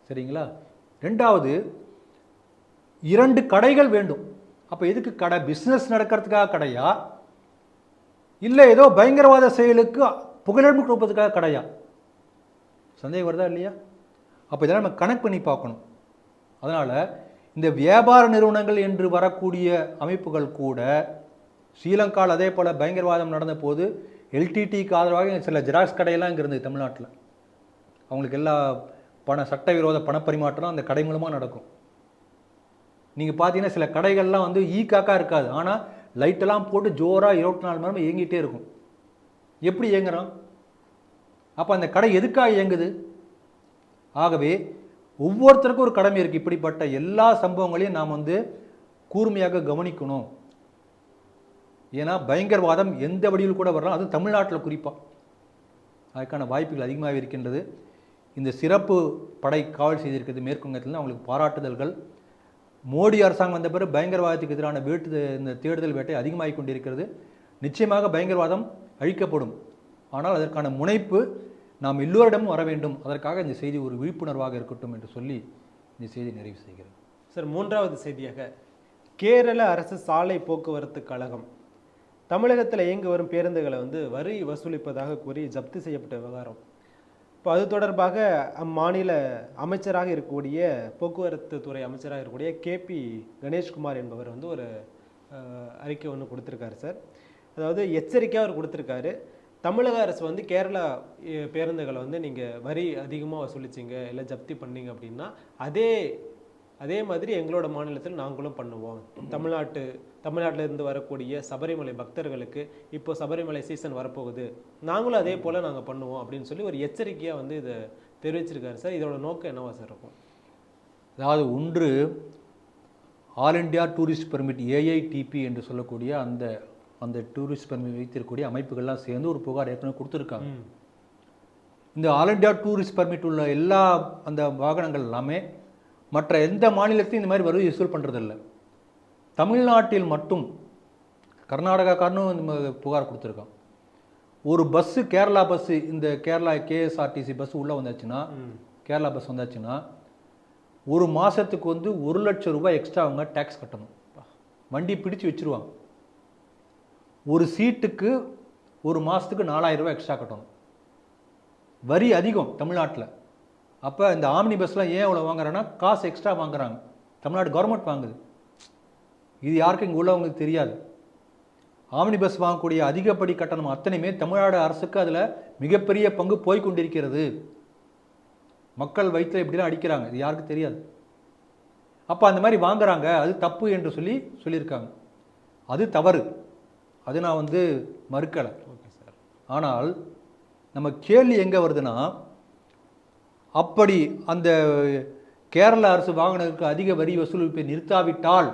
சரிங்களா? ரெண்டாவது, 2 கடைகள் வேண்டும். அப்போ எதுக்கு கடை? பிஸ்னஸ் நடக்கிறதுக்காக கடையா, இல்லை ஏதோ பயங்கரவாத செயலுக்கு புகழெழுப்பு கொடுப்பதுக்காக கடையா? சந்தேகம் வருதா இல்லையா? அப்போ இதெல்லாம் நம்ம கனெக்ட் பண்ணி பார்க்கணும். அதனால் இந்த வியாபார நிறுவனங்கள் என்று வரக்கூடிய அமைப்புகள் கூட, ஸ்ரீலங்காவில் அதே போல் பயங்கரவாதம் நடந்த போது எல்டிடிக்கு ஆதரவாக சில ஜெராக்ஸ் கடையெல்லாம் இங்கே இருந்தது தமிழ்நாட்டில். அவங்களுக்கு எல்லா சட்டவிரோத பணப்பரிமாற்றம் அந்த கடை மூலமாக நடக்கும். நீங்கள் பார்த்தீங்கன்னா சில கடைகள்லாம் வந்து ஈக்காக்கா இருக்காது, ஆனால் லைட்டெல்லாம் போட்டு ஜோராக 24 மணி நேரம் இயங்கிட்டே இருக்கும். எப்படி இயங்குறோம்? அப்போ அந்த கடை எதுக்காக இயங்குது? ஆகவே ஒவ்வொருத்தருக்கும் ஒரு கடமை இருக்குது. இப்படிப்பட்ட எல்லா சம்பவங்களையும் நாம் வந்து கூர்மையாக கவனிக்கணும். ஏன்னா பயங்கரவாதம் எந்த வடிவில் கூட வரலாம், அது தமிழ்நாட்டில் குறிப்பாக அதுக்கான வாய்ப்புகள் அதிகமாக இருக்கின்றது. இந்த சிறப்பு படை காவல் செய்திருக்கிறது மேற்குவங்கத்தில், அவங்களுக்கு பாராட்டுதல்கள். மோடி அரசாங்கம் வந்த பிறகு பயங்கரவாதத்துக்கு எதிரான இந்த தேடுதல் வேட்டை அதிகமாகிக் கொண்டிருக்கிறது. நிச்சயமாக பயங்கரவாதம் அழிக்கப்படும். ஆனால் அதற்கான முனைப்பு நாம் எல்லோரிடமும் வர வேண்டும். அதற்காக இந்த செய்தி ஒரு விழிப்புணர்வாக இருக்கட்டும் என்று சொல்லி இந்த செய்தி நிறைவு செய்கிறது. சார், 3வது செய்தியாக, கேரள அரசு சாலை போக்குவரத்து கழகம் தமிழகத்தில் இயங்கி வரும் பேருந்துகளை வந்து வரி வசூலிப்பதாக கூறி ஜப்தி செய்யப்பட்ட விவகாரம். இப்போ அது தொடர்பாக அம்மாநில அமைச்சராக இருக்கக்கூடிய போக்குவரத்து துறை அமைச்சராக இருக்கக்கூடிய KP கணேஷ்குமார் என்பவர் வந்து ஒரு அறிக்கை ஒன்று கொடுத்துருக்காரு சார். அதாவது எச்சரிக்கையாக அவர் கொடுத்துருக்காரு. தமிழக அரசு வந்து கேரளா பேருந்துகளை வந்து நீங்கள் வரி அதிகமாக வசூலிச்சிங்க இல்லை ஜப்தி பண்ணீங்க அப்படின்னா அதே மாதிரி எங்களோட மாநிலத்தில் நாங்களும் பண்ணுவோம். தமிழ்நாட்டில் இருந்து வரக்கூடிய சபரிமலை பக்தர்களுக்கு இப்போ சபரிமலை சீசன் வரப்போகுது, நாங்களும் அதே போல் நாங்கள் பண்ணுவோம் அப்படின்னு சொல்லி ஒரு எச்சரிக்கையாக வந்து இதை தெரிவிச்சிருக்காரு சார். இதோட நோக்கம் என்னவா சார் இருக்கும்? அதாவது ஒன்று, all India tourist permit AITP என்று சொல்லக்கூடிய அந்த டூரிஸ்ட் பெர்மிட் வைத்திருக்கக்கூடிய அமைப்புகள்லாம் சேர்ந்து ஒரு புகார் ஏற்கனவே கொடுத்துருக்காங்க. இந்த ஆல் இண்டியா டூரிஸ்ட் பெர்மிட் உள்ள எல்லா அந்த வாகனங்கள் எல்லாமே மற்ற எந்த மாநிலத்தையும் இந்த மாதிரி வரி வசூல் பண்ணுறதில்ல. தமிழ்நாட்டில் மட்டும் கர்நாடகாக்காரனும் இந்த புகார் கொடுத்துருக்கான். ஒரு பஸ்ஸு, கேரளா பஸ்ஸு, இந்த கேரளா KSRTC பஸ் உள்ளே வந்தாச்சுன்னா, கேரளா பஸ் வந்தாச்சுன்னா ஒரு மாதத்துக்கு வந்து 1 லட்சம் ரூபாய் எக்ஸ்ட்ரா அவங்க டேக்ஸ் கட்டணும். வண்டி பிடிச்சு வச்சுருவாங்க. ஒரு சீட்டுக்கு ஒரு மாதத்துக்கு 4000 ரூபாய் எக்ஸ்ட்ரா கட்டணும். வரி அதிகம் தமிழ்நாட்டில். அப்போ இந்த ஆம்னி பஸ்லாம் ஏன் அவ்வளோ வாங்குறாங்கன்னா காசு எக்ஸ்ட்ரா வாங்குறாங்க. தமிழ்நாடு கவர்மெண்ட் வாங்குது. இது யாருக்கும் இங்கே உள்ளவங்களுக்கு தெரியாது. ஆம்னி பஸ் வாங்கக்கூடிய அதிகப்படி கட்டணம் அத்தனையுமே தமிழ்நாடு அரசுக்கு அதில் மிகப்பெரிய பங்கு போய்கொண்டிருக்கிறது. மக்கள் வயிற்றில் இப்படிலாம் அடிக்கிறாங்க, இது யாருக்கும் தெரியாது. அப்போ அந்த மாதிரி வாங்குறாங்க, அது தப்பு என்று சொல்லியிருக்காங்க. அது தவறு, அது நான் வந்து மறுக்கலை. Okay sir. ஆனால் நம்ம கேள்வி எங்கே வருதுன்னா, அப்படி அந்த கேரள அரசு வாகனங்களுக்கு அதிக வரி வசூலிப்பை நிறுத்தாவிட்டால்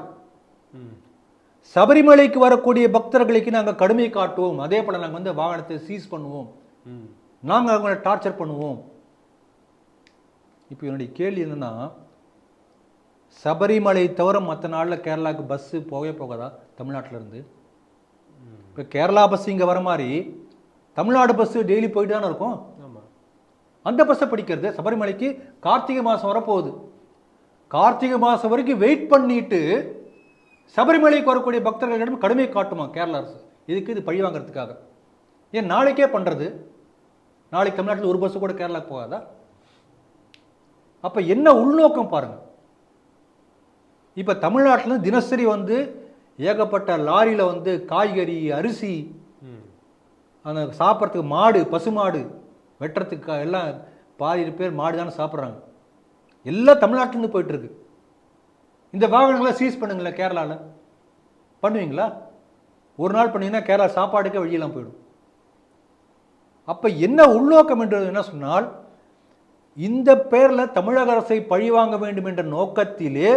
சபரிமலைக்கு வரக்கூடிய பக்தர்களுக்கு நாங்கள் கடுமை காட்டுவோம், அதே போல் நாங்கள் வந்து வாகனத்தை சீஸ் பண்ணுவோம், நாங்கள் அவங்களை டார்ச்சர் பண்ணுவோம். இப்போ என்னுடைய கேள்வி என்னன்னா, சபரிமலை தவிர மற்ற நாளில் கேரளாவுக்கு பஸ்ஸு போகாதா தமிழ்நாட்டிலேருந்து? இப்போ கேரளா பஸ் இங்கே வர மாதிரி தமிழ்நாடு பஸ்ஸு டெய்லி போயிட்டு தானே இருக்கும். அந்த பஸ்ஸை பிடிக்கிறது. சபரிமலைக்கு கார்த்திகை மாதம் வரப்போகுது. கார்த்திகை மாதம் வரைக்கும் வெயிட் பண்ணிட்டு சபரிமலைக்கு வரக்கூடிய பக்தர்களிடம் கடுமை காட்டுமா கேரளா அரசு? இது பழி வாங்கிறதுக்காக. ஏன் நாளைக்கே பண்ணுறது? நாளைக்கு தமிழ்நாட்டில் ஒரு பஸ்ஸு கூட கேரளாவுக்கு போகாதா? அப்போ என்ன உள்நோக்கம் பாருங்க. இப்போ தமிழ்நாட்டில் தினசரி வந்து ஏகப்பட்ட லாரியில் வந்து காய்கறி, அரிசி, அந்த சாப்பிட்றதுக்கு மாடு, பசுமாடு வெட்டுறதுக்கு எல்லாம் பாதி பேர் மாடு தானே சாப்பிட்றாங்க. எல்லாம் தமிழ்நாட்டிலேருந்து போயிட்டுருக்கு. இந்த வாகனங்களை சீஸ் பண்ணுங்களேன் கேரளாவில். பண்ணுவீங்களா? ஒரு நாள் பண்ணீங்கன்னா கேரளா சாப்பாடுக்கே வழியெல்லாம் போயிடும். அப்போ என்ன உள்நோக்கம் என்று என்ன சொன்னால், இந்த பேரில் தமிழக அரசை பழிவாங்க வேண்டும் என்ற நோக்கத்திலே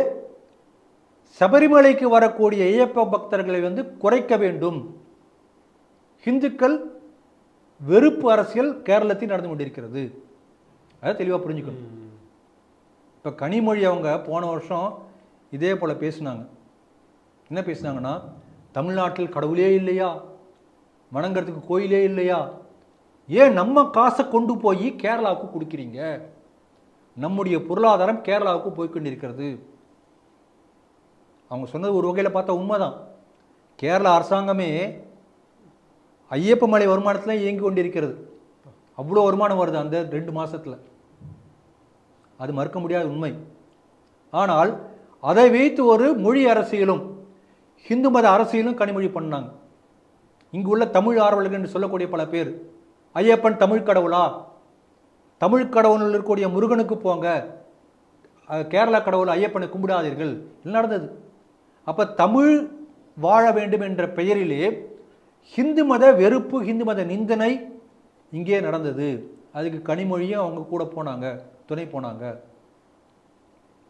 சபரிமலைக்கு வரக்கூடிய ஐயப்ப பக்தர்களை வந்து குறைக்க வேண்டும். இந்துக்கள் வெறுப்பு அரசியல் கேரளத்தில் நடந்து கொண்டிருக்கிறது. அதை தெளிவாக புரிஞ்சுக்கணும். இப்போ கனிமொழி அவங்க போன வருஷம் இதே போல் பேசினாங்க. என்ன பேசினாங்கன்னா, தமிழ்நாட்டில் கடவுளே இல்லையா, வணங்குறதுக்கு கோயிலே இல்லையா, ஏன் நம்ம காசை கொண்டு போய் கேரளாவுக்கு கொடுக்குறீங்க, நம்முடைய பொருளாதாரம் கேரளாவுக்கு போய்கொண்டிருக்கிறது. அவங்க சொன்னது ஒரு வகையில் பார்த்தா உண்மைதான். கேரளா அரசாங்கமே ஐயப்ப மலை வருமானத்தில் இயங்கி கொண்டிருக்கிறது. அவ்வளோ வருமானம் வருது அந்த 2 மாதத்தில். அது மறுக்க முடியாத உண்மை. ஆனால் அதை வைத்து ஒரு மொழி அரசியலும் ஹிந்து மத அரசியலும் கனிமொழி பண்ணாங்க. இங்கு உள்ள தமிழ் ஆர்வலர்கள் என்று சொல்லக்கூடிய பல பேர், ஐயப்பன் தமிழ் கடவுளா, தமிழ் கடவுள் இருக்கக்கூடிய முருகனுக்கு போங்க, கேரளா கடவுள் ஐயப்பனை கும்பிடாதீர்கள் நடந்தது. அப்போ தமிழ் வாழ வேண்டும் என்ற பெயரிலே ஹிந்து மத வெறுப்பு, ஹிந்து மத நிந்தனை இங்கே நடந்தது. அதுக்கு கனிமொழியும் அவங்க கூட போனாங்க, துணை போனாங்க.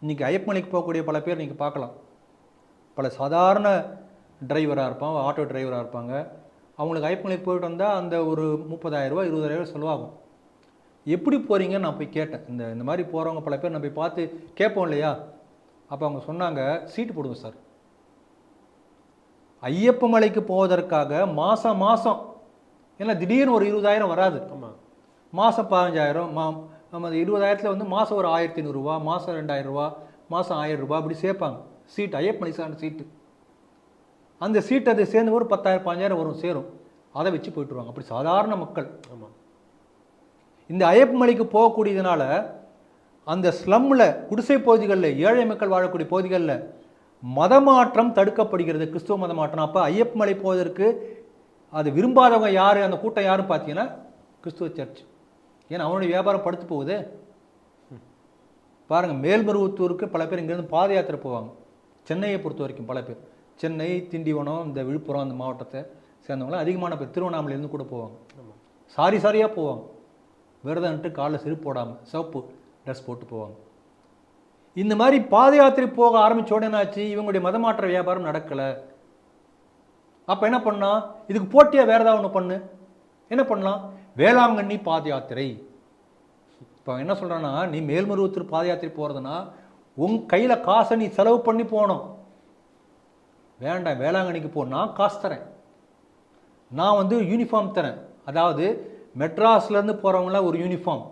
இன்னைக்கு ஐயப்பமலைக்கு போகக்கூடிய பல பேர் நீங்கள் பார்க்கலாம். பல சாதாரண டிரைவராக இருப்பாங்க, ஆட்டோ டிரைவராக இருப்பாங்க. அவங்களுக்கு ஐயப்பமலைக்கு போயிட்டு வந்தால் அந்த ஒரு 30,000 ரூபா 20,000 ரூபா செலவாகும். எப்படி போகிறீங்கன்னு நான் போய் கேட்டேன். இந்த மாதிரி போகிறவங்க பல பேர் நான் போய் பார்த்து கேட்போம் இல்லையா. அப்போ அவங்க சொன்னாங்க, சீட்டு போடுங்க சார். ஐயப்ப மலைக்கு போவதற்காக மாதம் மாதம், ஏன்னா திடீர்னு ஒரு 20,000 வராது, மாதம் 15,000, நம்ம 20,000 வந்து மாதம் ஒரு 1,500 ரூபா, மாதம் 2,000 ரூபா, மாதம் 1000 ரூபா அப்படி சேர்ப்பாங்க சீட்டு. ஐயப்ப மலை சார்ந்த சீட்டு. அந்த சீட்டு அது சேர்ந்து ஒரு 10,000 15,000 வரும், சேரும். அதை வச்சு போயிட்டுருவாங்க. அப்படி சாதாரண மக்கள். ஆமாம். இந்த ஐயப்ப மலைக்கு போகக்கூடியதுனால அந்த ஸ்லம்மில், குடிசை பகுதிகளில், ஏழை மக்கள் வாழக்கூடிய பகுதிகளில் மதமாற்றம் தடுக்கப்படுகிறது, கிறிஸ்துவ மதமாற்றம். அப்போ ஐயப்ப மலை போவதற்கு அது விரும்பாதவங்க யார், அந்த கூட்டம் யாருன்னு பார்த்தீங்கன்னா கிறிஸ்துவ சர்ச். ஏன்னா அவனுடைய வியாபாரம் படுத்து போகுது. பாருங்கள், மேல்மருவத்தூருக்கு பல பேர் இங்கேருந்து பாத யாத்திரை போவாங்க. சென்னையை பொறுத்த வரைக்கும் பல பேர், சென்னை, திண்டிவனம், இந்த விழுப்புரம் அந்த மாவட்டத்தை சேர்ந்தவங்களாம் அதிகமான பேர் திருவண்ணாமலையிலேருந்து கூட போவாங்க. சாரியாக போவாங்க. விரதம்ட்டு காலில் செருப்பு போடாமல் சிவப்பு ட்ரெஸ் போட்டு போவாங்க. இந்த மாதிரி பாத யாத்திரை போக ஆரம்பித்த உடனேனாச்சு இவங்களுடைய மதமாற்ற வியாபாரம் நடக்கலை. அப்போ என்ன பண்ணா, இதுக்கு போட்டியாக வேறு ஏதாவது ஒன்று பண்ணு. என்ன பண்ணலாம், வேளாங்கண்ணி பாத யாத்திரை. இப்போ என்ன சொல்கிறான்னா, நீ மேல்மருவத்தூர் பாத யாத்திரை போகிறதுனா உன் கையில் காசை நீ செலவு பண்ணி போகணும். வேண்டாம், வேளாங்கண்ணிக்கு போ, நான் காசு தரேன், நான் வந்து யூனிஃபார்ம் தரேன். அதாவது மெட்ராஸ்லேருந்து போகிறவங்களாம் ஒரு யூனிஃபார்ம்,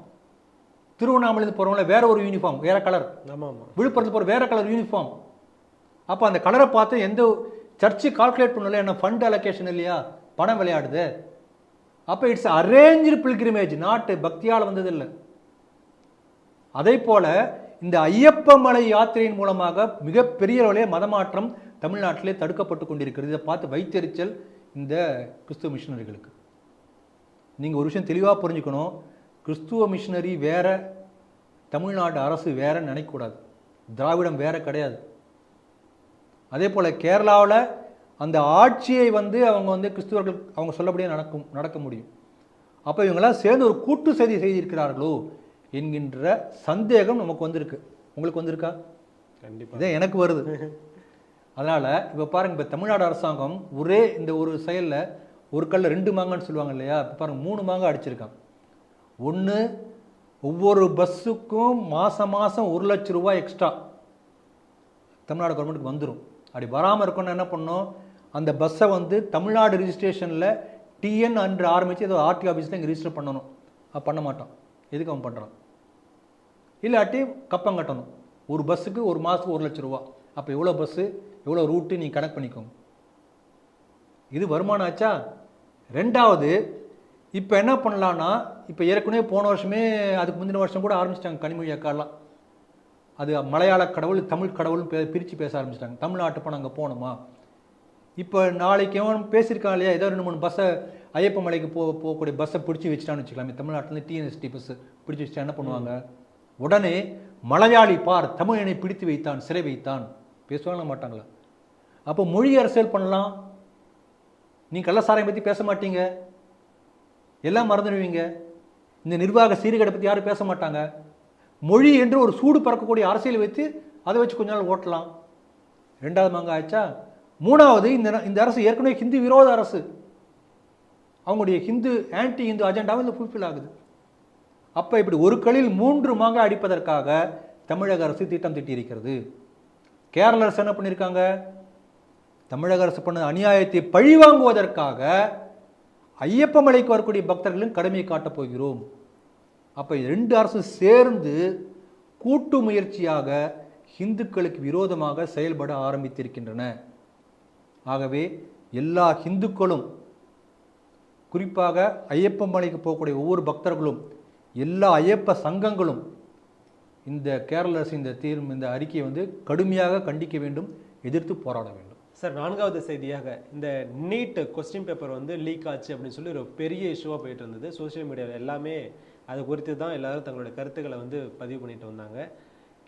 திருவண்ணாமலையிலேருந்து போகிறவங்கள வேற ஒரு யூனிஃபார்ம், வேற கலர். ஆமாம். விழுப்புரத்தில் போகிற வேற கலர் யூனிஃபார்ம். அப்போ அந்த கலரை பார்த்து எந்த சர்ச்சு கால்குலேட் பண்ணல, என்ன ஃபண்ட் அலோகேஷன் இல்லையா, பணம் விளையாடுது. அப்போ இட்ஸ் அரேஞ்சு பில்கிரிமேஜ், நாட்டு பக்தியால் வந்ததில்லை. அதே போல இந்த ஐயப்ப மலை யாத்திரையின் மூலமாக மிகப்பெரிய அளவிலே மதமாற்றம் தமிழ்நாட்டிலே தடுக்கப்பட்டு கொண்டிருக்கிறது. இதை பார்த்து வைத்தறிச்சல் இந்த கிறிஸ்துவ மிஷனரிகளுக்கு. நீங்கள் ஒரு விஷயம் தெளிவாக புரிஞ்சுக்கணும், கிறிஸ்துவ மிஷனரி வேற, தமிழ்நாடு அரசு வேறன்னு நினைக்கக்கூடாது. திராவிடம் வேற கிடையாது. அதே போல் கேரளாவில் அந்த ஆட்சியை வந்து அவங்க வந்து கிறிஸ்துவர்கள் அவங்க சொல்லபடியே நடக்க முடியும். அப்போ இவங்கெல்லாம் சேர்ந்து ஒரு கூட்டு செய்தி செய்திருக்கிறார்களோ என்கின்ற சந்தேகம் நமக்கு வந்திருக்கு. உங்களுக்கு வந்திருக்கா? கண்டிப்பாக. இதே எனக்கு வருது. அதனால் இப்போ பாருங்கள், இப்போ தமிழ்நாடு அரசாங்கம் ஒரே இந்த ஒரு செயலில் ஒரு கல்ல 2 மாங்கன்னு சொல்லுவாங்க இல்லையா. இப்போ பாருங்கள், 3 மாங்காய் அடிச்சிருக்கான். ஒன்று, ஒவ்வொரு பஸ்ஸுக்கும் மாதம் 1 லட்சம் ரூபாய் எக்ஸ்ட்ரா தமிழ்நாடு கவர்மெண்ட்டுக்கு வந்துடும். அப்படி வராமல் இருக்கணும்னா என்ன பண்ணணும், அந்த பஸ்ஸை வந்து தமிழ்நாடு ரிஜிஸ்ட்ரேஷனில் டிஎன் அன்று ஆரம்பித்து ஏதோ ஆர்டி ஆஃபீஸில் இங்கே ரிஜிஸ்டர் பண்ணணும். பண்ண மாட்டான். எதுக்கு அவன் பண்ணுறான்? இல்லாட்டி கப்பம் கட்டணும். ஒரு பஸ்ஸுக்கு ஒரு மாதத்துக்கு 1 லட்சம் ரூபா. அப்போ எவ்வளோ பஸ்ஸு, எவ்வளோ ரூட்டு நீங்கள் கணக்கு பண்ணிக்கோங்க. இது வருமானம் ஆச்சா? ரெண்டாவது, இப்போ என்ன பண்ணலான்னா, இப்போ ஏற்கனவே போன வருஷமே அதுக்கு முந்தின வருஷம் கூட ஆரம்பிச்சிட்டாங்க கனிமொழி அக்காலாம். அது மலையாள கடவுள் தமிழ் கடவுள்னு பிரித்து பேச ஆரம்பிச்சிட்டாங்க. தமிழ்நாட்டு போனால் அங்கே போகணுமா? இப்போ நாளைக்கு அவன் பேசியிருக்கான் இல்லையா, ஏதோ 2-3 பஸ்ஸை ஐயப்ப மலைக்கு போகக்கூடிய பஸ்ஸை பிடிச்சி வச்சுட்டான்னு வச்சுக்கலாமே, தமிழ்நாட்டிலேருந்து டிஎன்எஸ்டி பஸ்ஸு பிடிச்சி வச்சுட்டா என்ன பண்ணுவாங்க? உடனே மலையாளி பார் தமிழனை பிடித்து வைத்தான் சிறை வைத்தான் பேசுவாங்களா மாட்டாங்களா? அப்போ மொழி அரசியல் பண்ணலாம். நீ கள்ளசாராயம் பற்றி பேச மாட்டீங்க, எல்லாம் மறந்துடுவீங்க. இந்த நிர்வாக சீர்கேடை பற்றி யாரும் பேச மாட்டாங்க. மொழி என்று ஒரு சூடு பறக்கக்கூடிய அரசியல் வைத்து அதை வச்சு கொஞ்ச நாள் ஓட்டலாம். 2வது மாங்க ஆச்சா. 3வது, இந்த அரசு ஏற்கனவே ஹிந்து விரோத அரசு. அவங்களுடைய ஆன்டி ஹிந்து அஜெண்டாவும் இந்த ஃபுல்ஃபில் ஆகுது. அப்போ இப்படி ஒரு களில் 3 மாங்காய் அடிப்பதற்காக தமிழக அரசு திட்டம் தீட்டியிருக்கிறது. கேரள அரசு என்ன பண்ணியிருக்காங்க? தமிழக அரசு பண்ண அநியாயத்தை பழிவாங்குவதற்காக ஐயப்ப மலைக்கு வரக்கூடிய பக்தர்களும் கடமையை காட்டப் போகிறோம். அப்போ 2 அரசு சேர்ந்து கூட்டு முயற்சியாக இந்துக்களுக்கு விரோதமாக செயல்பட ஆரம்பித்திருக்கின்றன. ஆகவே எல்லா இந்துக்களும், குறிப்பாக ஐயப்ப மலைக்கு போகக்கூடிய ஒவ்வொரு பக்தர்களும், எல்லா ஐயப்ப சங்கங்களும் இந்த கேரள அரசு இந்த அறிக்கையை கடுமையாக கண்டிக்க வேண்டும், எதிர்த்து போராட வேண்டும். சார், 4வது செய்தியாக இந்த நீட் கொஸ்டின் பேப்பர் லீக் ஆச்சு அப்படின்னு சொல்லி ஒரு பெரிய இஷ்யூவாக போயிட்டு இருந்தது. சோசியல் மீடியாவில் எல்லாமே அது குறித்து தான் எல்லாரும் தங்களுடைய கருத்துக்களை பதிவு பண்ணிட்டு வந்தாங்க.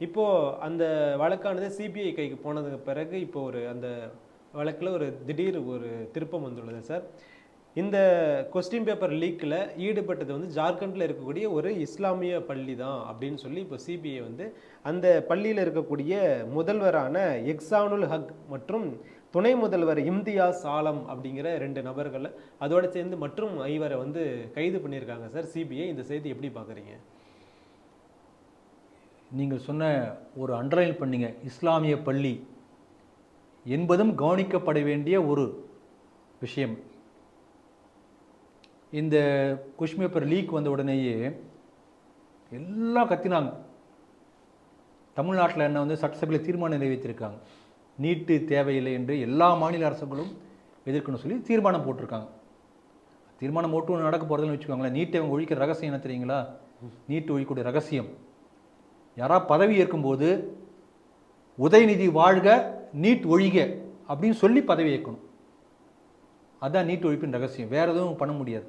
இப்போது அந்த வழக்கானது சிபிஐ கைக்கு போனதுக்கு பிறகு இப்போ அந்த வழக்கில் ஒரு திடீர் திருப்பம் வந்துள்ளது சார். இந்த கொஸ்டின் பேப்பர் லீக்கில் ஈடுபட்டது ஜார்க்கண்டில் இருக்கக்கூடிய ஒரு இஸ்லாமிய பள்ளி தான் அப்படின்னு சொல்லி இப்போ சிபிஐ அந்த பள்ளியில் இருக்கக்கூடிய முதல்வரான எக்ஸானுல் ஹக் மற்றும் துணை முதல்வர் இம்தியாஸ் ஆலம் அப்படிங்கிற 2 நபர்களை அதோடு சேர்ந்து மற்றும் 5 கைது பண்ணியிருக்காங்க சார் சிபிஐ. இந்த செய்தி எப்படி பார்க்குறீங்க? நீங்கள் சொன்ன ஒரு அண்டர்லைன் பண்ணீங்க, இஸ்லாமிய பள்ளி என்பதும் கவனிக்கப்பட வேண்டிய ஒரு விஷயம். இந்த கொஸ்டின் பேப்பர் லீக் வந்த உடனேயே எல்லாம் கத்தினாங்க. தமிழ்நாட்டில் என்ன சட்டசபையில் தீர்மானம் நிறைவேற்றிருக்காங்க, நீட்டு தேவையில்லை என்று எல்லா மாநில அரசுகளும் எதிர்க்கணும் சொல்லி தீர்மானம் போட்டிருக்காங்க. தீர்மானம் போட்டு நடக்க போகிறதுன்னு வச்சுக்கோங்களேன். நீட்டை அவங்க ஒழிக்கிற ரகசியம் என்ன தெரியுங்களா? நீட்டு ஒழிக்கக்கூடிய ரகசியம், யாராவது பதவி ஏற்கும்போது உதயநிதி வாழ்க நீட் ஒழிக அப்படின்னு சொல்லி பதவி ஏற்கணும். அதுதான் நீட் ஒழிப்பின் ரகசியம், வேற எதுவும் பண்ண முடியாது.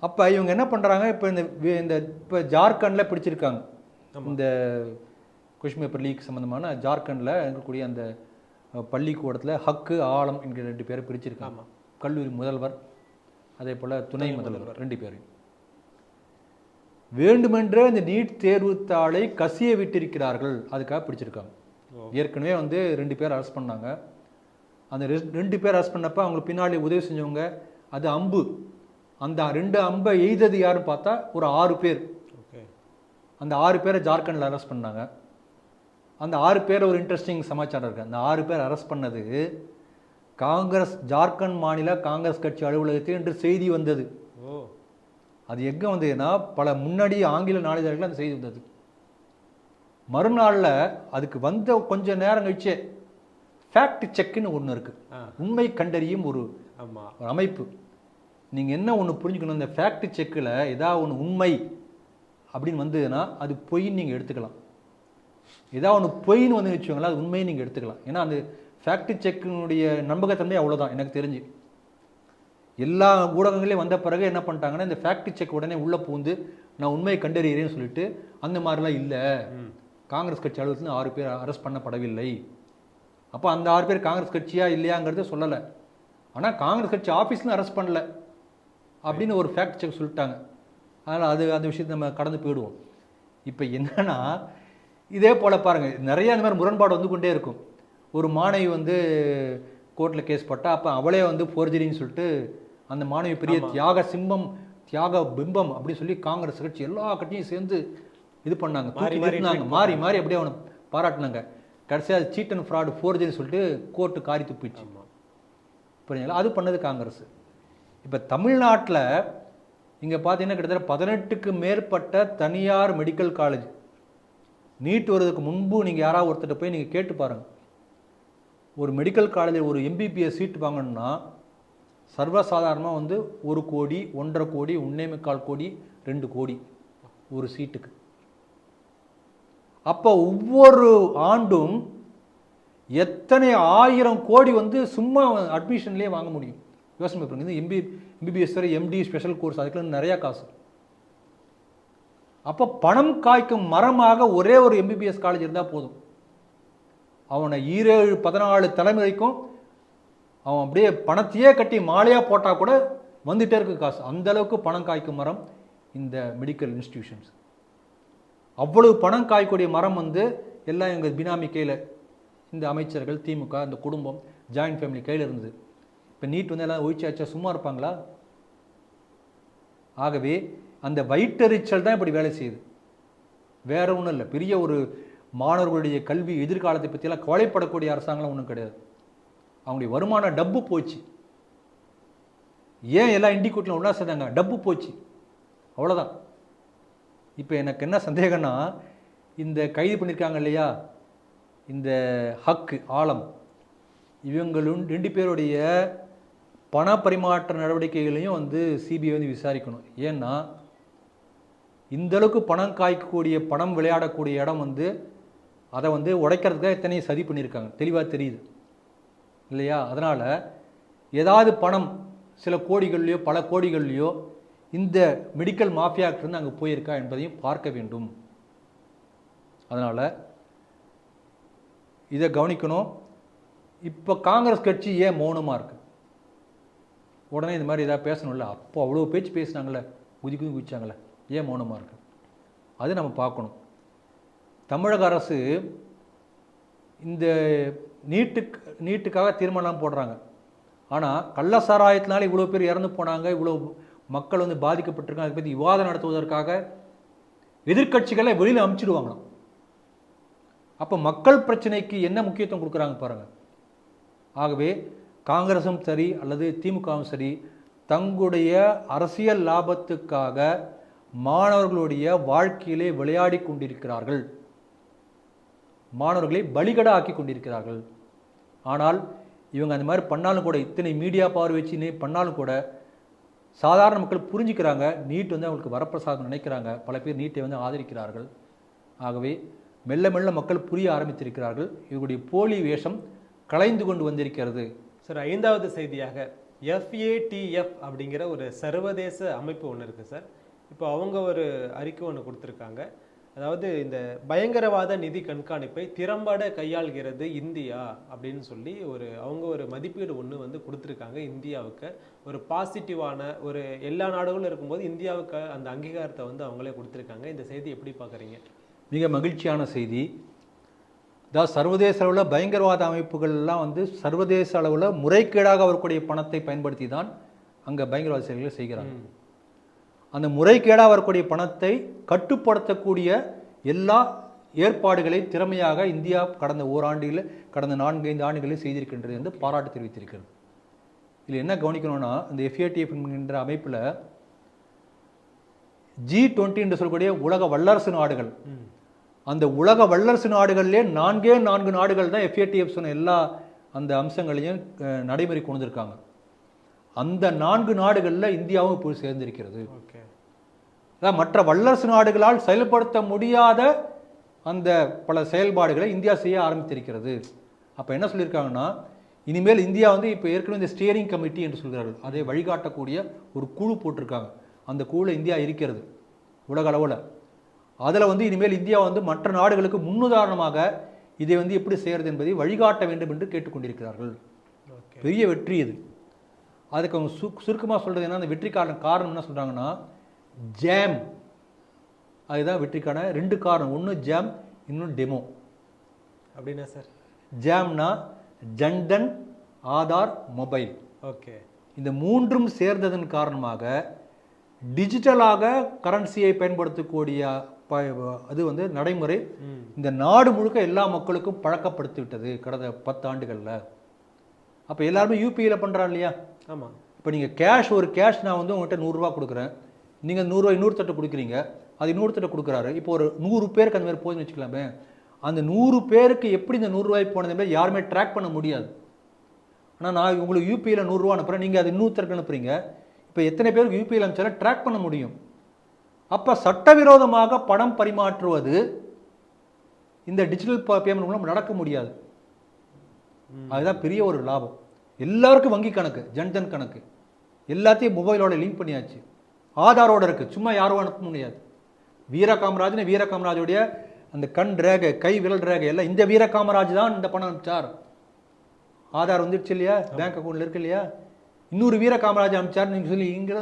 அப்போ இவங்க என்ன பண்ணுறாங்க, இப்போ ஜார்க்கண்டில் பிடிச்சிருக்காங்க. இந்த கொஸ்டின் பேப்பர் லீக் சம்மந்தமான ஜார்க்கண்டில் இருக்கக்கூடிய அந்த பள்ளிக்கூடத்தில் ஹக்கு ஆலம் என்கிற 2 பேரை பிடிச்சிருக்காங்க. கல்லூரி முதல்வர் அதே போல் துணை முதல்வர் 2 பேரையும் வேண்டுமென்றே இந்த நீட் தேர்வு தாளை கசிய விட்டிருக்கிறார்கள், அதுக்காக பிடிச்சிருக்காங்க. ஏற்கனவே 2 பேர் அரெஸ்ட் பண்ணாங்க. அந்த 2 பேர் அரெஸ்ட் பண்ணப்போ அவங்களுக்கு பின்னாடி உதவி செஞ்சவங்க, அது அம்பு, அந்த 2 அம்பை எய்தது யாருன்னு பார்த்தா ஒரு 6 பேர். அந்த 6 பேரை ஜார்க்கண்டில் அரெஸ்ட் பண்ணாங்க. அந்த 6 பேர் ஒரு இன்ட்ரெஸ்டிங் சமாச்சாரம் இருக்குது. அந்த 6 பேர் அரெஸ்ட் பண்ணது காங்கிரஸ், ஜார்க்கண்ட் மாநில காங்கிரஸ் கட்சி அலுவலகத்தில் என்று செய்தி வந்தது. அது எங்கே வந்ததுன்னா, பல முன்னாடி ஆங்கில நாளிதழ்கள் அந்த செய்தி வந்தது. மறுநாளில் அதுக்கு கொஞ்ச நேரம் கழிச்சே ஃபேக்ட் செக்குன்னு ஒன்று இருக்குது, உண்மை கண்டறியும் ஒரு அமைப்பு. நீங்கள் என்ன ஒன்று புரிஞ்சுக்கணும், இந்த ஃபேக்ட் செக்கில் ஏதாவது ஒன்று உண்மை அப்படின்னு வந்ததுன்னா அது பொய்ன்னு நீங்கள் எடுத்துக்கலாம். ஏதாவது ஒன்று பொய்ன்னு வச்சுக்கோங்களேன், அது உண்மையை நீங்கள் எடுத்துக்கலாம். ஏன்னா அந்த ஃபேக்ட் செக்கினுடைய நம்பகத்தன்மை அவ்வளோதான் எனக்கு தெரிஞ்சு. எல்லா ஊடகங்களையும் வந்த பிறகு என்ன பண்ணிட்டாங்கன்னா, இந்த ஃபேக்ட் செக் உடனே உள்ளே பூந்து நான் உண்மையை கண்டறிகிறேன்னு சொல்லிட்டு, அந்த மாதிரிலாம் இல்லை, காங்கிரஸ் கட்சி அலுவலகத்தில் 6 பேர் அரெஸ்ட் பண்ணப்படவில்லை. அப்போ அந்த 6 பேர் காங்கிரஸ் கட்சியா இல்லையாங்கிறத சொல்லலை. ஆனால் காங்கிரஸ் கட்சி ஆஃபீஸ்லையும் அரெஸ்ட் பண்ணலை அப்படின்னு ஒரு ஃபேக்ட் செக் சொல்லிட்டாங்க. அதனால் அந்த விஷயத்தை நம்ம கடந்து போயிடுவோம். இப்போ என்னன்னா, இதே போல் பாருங்கள், நிறைய இந்த மாதிரி முரண்பாடு கொண்டே இருக்கும். ஒரு மாணவி கோர்ட்டில் கேஸ் போட்டால் அப்போ அவளே ஃபோர்ஜரின்னு சொல்லிட்டு அந்த மாணவி பெரிய தியாக சிம்பம், தியாக பிம்பம் அப்படின்னு சொல்லி காங்கிரஸ் கட்சி எல்லா கட்சியும் சேர்ந்து இது பண்ணாங்க, மாறி மாறி அப்படியே அவனை பாராட்டினாங்க. கடைசியாக சீட் அண்ட் ஃப்ராடு ஃபோர்ஜரின்னு சொல்லிட்டு கோர்ட்டு காரி துப்பிச்சு. புரியுங்களா? அது பண்ணது காங்கிரஸ். இப்போ தமிழ்நாட்டில் இங்கே பார்த்தீங்கன்னா கிட்டத்தட்ட 18க்கு மேற்பட்ட தனியார் மெடிக்கல் காலேஜ் நீட் வருவதற்கு முன்பு நீங்கள் யாராவது ஒருத்தர் போய் நீங்கள் கேட்டு பாருங்கள். ஒரு மெடிக்கல் காலேஜில் ஒரு எம்பிபிஎஸ் சீட் வாங்கணும்னா சர்வசாதாரணமாக 1 கோடி, 1.5 கோடி, 1.25 கோடி, 2 கோடி ஒரு சீட்டுக்கு. அப்போ ஒவ்வொரு ஆண்டும் எத்தனை 1000 கோடி வந்து சும்மா அட்மிஷன்லேயே வாங்க முடியும். யோசனை பண்ணுங்க. இந்த எம்பிபிஎஸ் எம்டி ஸ்பெஷல் கோர்ஸ் அதுக்குள்ள நிறையா காசு. அப்போ பணம் காய்க்கும் மரமாக ஒரே ஒரு எம்பிபிஎஸ் காலேஜ் இருந்தால் போதும். அவனை 17-14 தலைமுறைக்கும் அவன் அப்படியே பணத்தையே கட்டி மாலையாக போட்டால் கூட வந்துகிட்டே இருக்கு காசு. அந்த அளவுக்கு பணம் காய்க்கும் மரம் இந்த மெடிக்கல் இன்ஸ்டிடியூஷன்ஸ். அவ்வளவு பணம் காய்க்கூடிய மரம் வந்து எல்லாம் எங்கள் பினாமி கையில், இந்த அமைச்சர்கள், திமுக, இந்த குடும்பம், ஜாயின்ட் ஃபேமிலி கையில் இருந்தது. இப்போ நீட் வந்து எல்லாம் ஒழிச்சாச்சா சும்மா இருப்பாங்களா? ஆகவே அந்த வயிற்றெரிச்சல் தான் இப்படி வேலை செய்யுது, வேற ஒன்றும் இல்லை. பெரிய ஒரு மாணவர்களுடைய கல்வி எதிர்காலத்தை பற்றியெல்லாம் கவலைப்படக்கூடிய அரசாங்கம் ஒன்றும் கிடையாது. அவங்களுடைய வருமான டப்பு போச்சு. ஏன் எல்லாம் இண்டிகூட்டில் ஒன்றா சேர்ந்தாங்க? டப்பு போச்சு, அவ்வளோதான். இப்போ எனக்கு என்ன சந்தேகம்னா, இந்த கைது பண்ணியிருக்காங்க இல்லையா இந்த ஹக்கு ஆலம், இவங்களும் 2 பேருடைய பண பரிமாற்ற நடவடிக்கைகளையும் வந்து சிபிஐ வந்து விசாரிக்கணும். ஏன்னா இந்த அளவுக்கு பணம் காய்க்கக்கூடிய, பணம் விளையாடக்கூடிய இடம் வந்து அதை வந்து உடைக்கிறதுக்காக எத்தனையும் சதி பண்ணியிருக்காங்க, தெளிவாக தெரியுது இல்லையா? அதனால் ஏதாவது பணம் சில கோடிகள்லையோ பல கோடிகள்லையோ இந்த மெடிக்கல் மாஃபியாக்கிருந்து அங்கே போயிருக்கா என்பதையும் பார்க்க வேண்டும். அதனால் இதை கவனிக்கணும். இப்போ காங்கிரஸ் கட்சி ஏன் மௌனமாக இருக்கு? உடனே இந்த மாதிரி ஏதாவது பேசணும்ல, அப்போ அவ்வளோ பேச்சு பேசினாங்களே, குதிச்சாங்களே, ஏன் மௌனமாக இருக்கு? அது நம்ம பார்க்கணும். தமிழக அரசு இந்த நீட்டுக்காக தீர்மானம் போடுறாங்க. ஆனால் கள்ள சாராயத்தினால இவ்வளோ பேர் இறந்து போனாங்க, இவ்வளோ மக்கள் வந்து பாதிக்கப்பட்டிருக்காங்க, அதை பற்றி விவாதம் நடத்துவதற்காக எதிர்கட்சிகளை வெளியில் அனுப்பிச்சிடுவாங்களாம். அப்போ மக்கள் பிரச்சனைக்கு என்ன முக்கியத்துவம் கொடுக்குறாங்க பாருங்க. ஆகவே காங்கிரஸும் சரி அல்லது திமுகவும் சரி தங்களுடைய அரசியல் லாபத்துக்காக மாணவர்களுடைய வாழ்க்கையிலே விளையாடி கொண்டிருக்கிறார்கள், மாணவர்களை பலிகட ஆக்கி கொண்டிருக்கிறார்கள். ஆனால் இவங்க அந்த மாதிரி பண்ணாலும் கூட, இத்தனை மீடியா பவர் வச்சு பண்ணாலும் கூட சாதாரண மக்கள் புரிஞ்சுக்கிறாங்க. நீட் வந்து அவங்களுக்கு வரப்பிரசாதம் நினைக்கிறாங்க. பல பேர் நீட்டை வந்து ஆதரிக்கிறார்கள். ஆகவே மெல்ல மெல்ல மக்கள் புரிய ஆரம்பித்திருக்கிறார்கள். இவருடைய போலி வேஷம் கலைந்து கொண்டு வந்திருக்கிறது. சார், 5வது செய்தியாக FATF அப்படிங்கிற ஒரு சர்வதேச அமைப்பு ஒன்று இருக்குது சார். இப்போ அவங்க ஒரு அறிக்கை ஒன்று கொடுத்துருக்காங்க. அதாவது இந்த பயங்கரவாத நிதி கண்காணிப்பை திறம்பட கையாள்கிறது இந்தியா அப்படின்னு சொல்லி அவங்க ஒரு மதிப்பீடு ஒன்று வந்து கொடுத்துருக்காங்க. இந்தியாவுக்கு ஒரு பாசிட்டிவான ஒரு எல்லா நாடுகளும் இருக்கும்போது இந்தியாவுக்கு அந்த அங்கீகாரத்தை வந்து அவங்களே கொடுத்துருக்காங்க. இந்த செய்தி எப்படி பார்க்குறீங்க? மிக மகிழ்ச்சியான செய்தி. அதாவது சர்வதேச அளவில் பயங்கரவாத அமைப்புகள்லாம் வந்து சர்வதேச அளவில் முறைகேடாக வரக்கூடிய பணத்தை பயன்படுத்தி தான் அங்கே பயங்கரவாத செயல்களை செய்கிறாங்க. அந்த முறைகேடாக வரக்கூடிய பணத்தை கட்டுப்படுத்தக்கூடிய எல்லா ஏற்பாடுகளையும் திறமையாக இந்தியா கடந்த ஓராண்டில், கடந்த 4-5 ஆண்டுகளில் செய்திருக்கின்றது என்று பாராட்டு தெரிவித்திருக்கிறது. இதில் என்ன கவனிக்கணும்னா, இந்த FATF என்கின்ற அமைப்பில் G20 என்று சொல்லக்கூடிய உலக வல்லரசு நாடுகள், அந்த உலக வல்லரசு நாடுகளிலே 4 நாடுகள் தான் FATF சொன்ன எல்லா அந்த அம்சங்களையும் நடைமுறை கொண்டு வந்திருக்காங்க. அந்த 4 நாடுகளில் இந்தியாவும் இப்போ சேர்ந்திருக்கிறது. அதான் மற்ற வல்லரசு நாடுகளால் செயல்படுத்த முடியாத அந்த பல செயல்பாடுகளை இந்தியா செய்ய ஆரம்பித்திருக்கிறது. அப்போ என்ன சொல்லியிருக்காங்கன்னா, இனிமேல் இந்தியா வந்து இப்போ ஏற்கனவே இந்த ஸ்டியரிங் கமிட்டி என்று சொல்கிறார்கள், அதை வழிகாட்டக்கூடிய ஒரு குழு போட்டிருக்காங்க. அந்த குழுவில் இந்தியா இருக்கிறது உலக அளவில். அதில் வந்து இனிமேல் இந்தியா வந்து மற்ற நாடுகளுக்கு முன்னுதாரணமாக இதை வந்து எப்படி செய்கிறது என்பதை வழிகாட்ட வேண்டும் என்று கேட்டுக்கொண்டிருக்கிறார்கள். பெரிய வெற்றி இது. அதுக்கு அவங்க சுருக்கமாக சொல்கிறது என்ன, அந்த வெற்றிக்கான காரணம் என்ன சொல்கிறாங்கன்னா, ஜேம், அதுதான் வெற்றிக்கான 2 காரணம். ஒன்று ஜேம், இன்னொன்று டெமோ. அப்படின்னா சார், ஜேம்னா ஜன்தன் ஆதார் மொபைல். ஓகே. இந்த 3ம் சேர்ந்ததன் காரணமாக டிஜிட்டலாக கரன்சியை பயன்படுத்தக்கூடிய அது வந்து நடைமுறை இந்த நாடு முழுக்க எல்லா மக்களுக்கும் பழக்கப்படுத்தி விட்டது கடந்த 10 ஆண்டுகளில். அப்போ எல்லாருமே யூபிஐயில் பண்ணுறாங்க இல்லையா? ஆமாம். இப்போ நீங்கள் ஒரு கேஷ் நான் வந்து உங்கள்கிட்ட 100 ரூபா கொடுக்குறேன், நீங்கள் 100 ரூபா இன்னொருத்தட்ட கொடுக்குறீங்க, அது இன்னொருத்தட்ட கொடுக்குறாரு. இப்போ ஒரு 100 பேருக்கு அந்த மாதிரி போதுன்னு வச்சுக்கலாமே. அந்த 100 பேருக்கு எப்படி இந்த 100 ரூபாய் போனது மாதிரி யாருமே ட்ராக் பண்ண முடியாது. ஆனால் நான் உங்களுக்கு யூபிஐயில் 100 ரூபா அனுப்புகிறேன், நீங்கள் அது இன்னொருத்தருக்கு அனுப்புறீங்க. இப்போ எத்தனை பேருக்கு யூபிஐயில் அனுப்பிச்சாலும் ட்ராக் பண்ண முடியும். அப்போ சட்டவிரோதமாக பணம் பரிமாற்றுவது இந்த டிஜிட்டல் பேமெண்ட் மூலம் நடக்க முடியாது. அதுதான் பெரிய ஒரு லாபம். எல்லாருக்கும் வங்கி கணக்கு, ஜன்தன் கணக்கு, எல்லாத்தையும் மொபைலோட லிங்க் பண்ணியாச்சு. ஆதாரோட இருக்கு, சும்மா யாரும் அனுப்ப முடியாது. வீர காமராஜ்னு வீர காமராஜுடைய அந்த கண் ரேகை, கை விரல் ரேகை எல்லாம் இந்த வீர காமராஜ் தான் இந்த பணம் அனுப்பிச்சார். ஆதார் வந்துடுச்சு இல்லையா, பேங்க் அக்கௌண்ட்ல இருக்கு இல்லையா. இன்னொரு வீர காமராஜ் அனுப்பிச்சார் நீங்க சொல்லி இங்க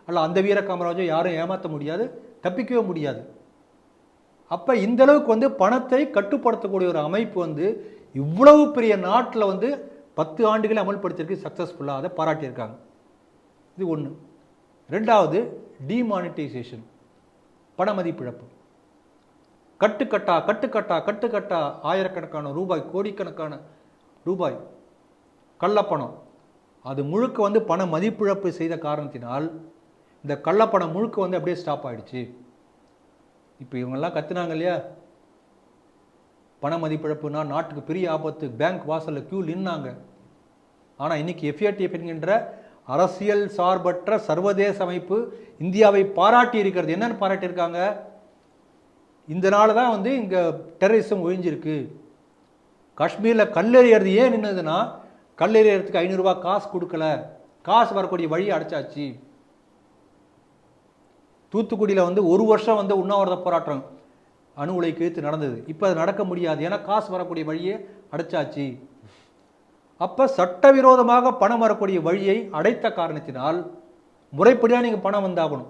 அல்ல, அந்த வீர காமராஜை யாரும் ஏமாற்ற முடியாது, தப்பிக்கவே முடியாது. அப்ப இந்த அளவுக்கு வந்து பணத்தை கட்டுப்படுத்தக்கூடிய ஒரு அமைப்பு வந்து இவ்வளவு பெரிய நாட்டில் வந்து 10 ஆண்டுகளை அமல்படுத்தியிருக்கு சக்சஸ்ஃபுல்லாக, அதை பாராட்டியிருக்காங்க. இது ஒன்று. ரெண்டாவது, டிமானிட்டைசேஷன், பண மதிப்பிழப்பு. கட்டுக்கட்டா ஆயிரக்கணக்கான ரூபாய், கோடிக்கணக்கான ரூபாய் கள்ளப்பணம், அது முழுக்க வந்து பண மதிப்பிழப்பு செய்த காரணத்தினால் இந்த கள்ளப்பணம் முழுக்க வந்து அப்படியே ஸ்டாப் ஆயிடுச்சு. இப்போ இவங்கெல்லாம் கத்துனாங்க இல்லையா, பண மதிப்பிழப்புனா நாட்டுக்கு பெரிய ஆபத்து, பேங்க் வாசலில் கியூ நின்னாங்க. ஆனால் இன்னைக்கு FATF என்கின்ற அரசியல் சார்பற்ற சர்வதேச அமைப்பு இந்தியாவை பாராட்டி இருக்கிறது. என்னன்னு பாராட்டியிருக்காங்க, இந்த நாள் தான் வந்து இங்கே டெரரிசம் ஒழிஞ்சிருக்கு. காஷ்மீரில் கல்லெறியறது ஏன் நின்றுதுன்னா, கல்லெறியறதுக்கு 500 ரூபாய் காசு கொடுக்கல, காசு வரக்கூடிய வழி அடைச்சாச்சு. தூத்துக்குடியில் வந்து 1 வருஷம் வந்து உண்ணாவிரத போராட்டம் அணு உலை கிழித்து நடந்தது. இப்போ அது நடக்க முடியாது, ஏன்னா காசு வரக்கூடிய வழியை அடைச்சாச்சு. அப்போ சட்டவிரோதமாக பணம் வரக்கூடிய வழியை அடைத்த காரணத்தினால் முறைப்படியாக நீங்கள் பணம் வந்தாகணும்.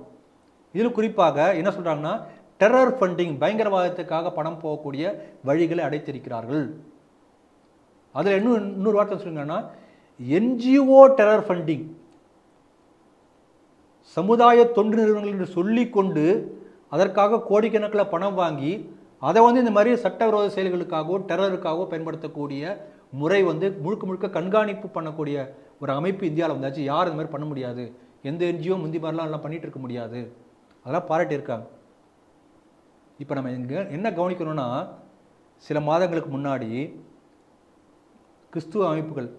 இதில் குறிப்பாக என்ன சொல்கிறாங்கன்னா, டெரர் ஃபண்டிங், பயங்கரவாதத்துக்காக பணம் போகக்கூடிய வழிகளை அடைத்திருக்கிறார்கள். அதில் இன்னொரு வார்த்தை சொல்லுங்கன்னா, NGO டெரர் ஃபண்டிங், சமுதாய தொண்டு நிறுவனங்கள் என்று சொல்லிக்கொண்டு அதற்காக கோடிக்கணக்கில் பணம் வாங்கி அதை வந்து இந்த மாதிரி சட்டவிரோத செயல்களுக்காகவோ டெரருக்காகவோ பயன்படுத்தக்கூடிய முறை வந்து முழுக்க முழுக்க கண்காணிப்பு பண்ணக்கூடிய ஒரு அமைப்பு இந்தியாவில் வந்தாச்சு. யார் இந்த மாதிரி பண்ண முடியாது, எந்த NGO முந்தி மாதிரிலாம் எல்லாம் பண்ணிட்டு இருக்க முடியாது, அதெல்லாம் பாராட்டியிருக்காங்க. இப்போ நம்ம இங்கே என்ன கவனிக்கணும்னா, சில மாதங்களுக்கு முன்னாடி கிறிஸ்துவ அமைப்புகள்,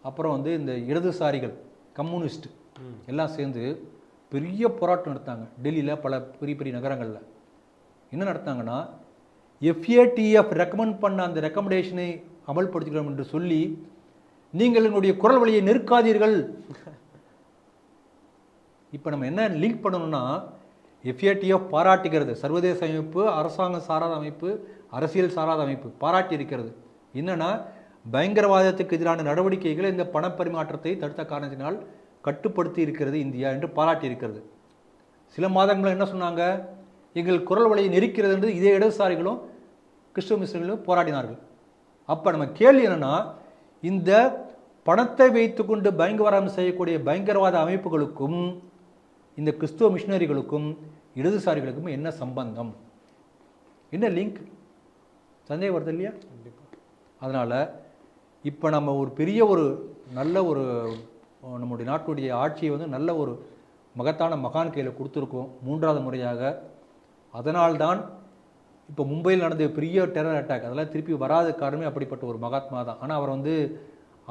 அப்புறம் வந்து இந்த இடதுசாரிகள், கம்யூனிஸ்ட் எல்லாம் சேர்ந்து பெரிய போராட்டம் நடத்தாங்க டெல்லியில், பல பெரிய பெரிய நகரங்களில். என்ன நடத்தாங்கன்னா, FATF ரெக்கமெண்ட் பண்ண அந்த ரெக்கமெண்டேஷனை அமல்படுத்துகிறோம் என்று சொல்லி நீங்கள் என்னுடைய குரல் வழியை நெருக்காதீர்கள். இப்போ நம்ம என்ன லிங்க் பண்ணணும்னா, FATF பாராட்டுகிறது, சர்வதேச அமைப்பு, அரசாங்கம் சாராத அமைப்பு, அரசியல் சாராத அமைப்பு பாராட்டி இருக்கிறது. என்னன்னா, பயங்கரவாதத்துக்கு எதிரான நடவடிக்கைகளை இந்த பணப்பரிமாற்றத்தை தடுத்த காரணத்தினால் கட்டுப்படுத்தி இருக்கிறது இந்தியா என்று பாராட்டி இருக்கிறது. சில மாதங்கள் என்ன சொன்னாங்க, எங்கள் குரல் வழியை நெருக்கிறது என்று இதே இடதுசாரிகளும் கிறிஸ்துவ மிஸ்லிம்களும் போராடினார்கள். அப்போ நம்ம கேள்வி என்னன்னா, இந்த பணத்தை வைத்துக்கொண்டு பயங்கரவாதம் செய்யக்கூடிய பயங்கரவாத அமைப்புகளுக்கும் இந்த கிறிஸ்துவ மிஷினரிகளுக்கும் இடதுசாரிகளுக்கும் என்ன சம்பந்தம், என்ன லிங்க்? சந்தேகம் வருது இல்லையா? அதனால் இப்போ நம்ம ஒரு பெரிய ஒரு நல்ல ஒரு நம்முடைய நாட்டுடைய ஆட்சியை வந்து நல்ல ஒரு மகத்தான மகான் கையில் கொடுத்துருக்கோம் 3வது முறையாக. அதனால்தான் இப்போ மும்பையில் நடந்த பெரிய டெரர் அட்டாக் அதெல்லாம் திருப்பி வராத காரணமே அப்படிப்பட்ட ஒரு மகாத்மா தான். ஆனால் அவர் வந்து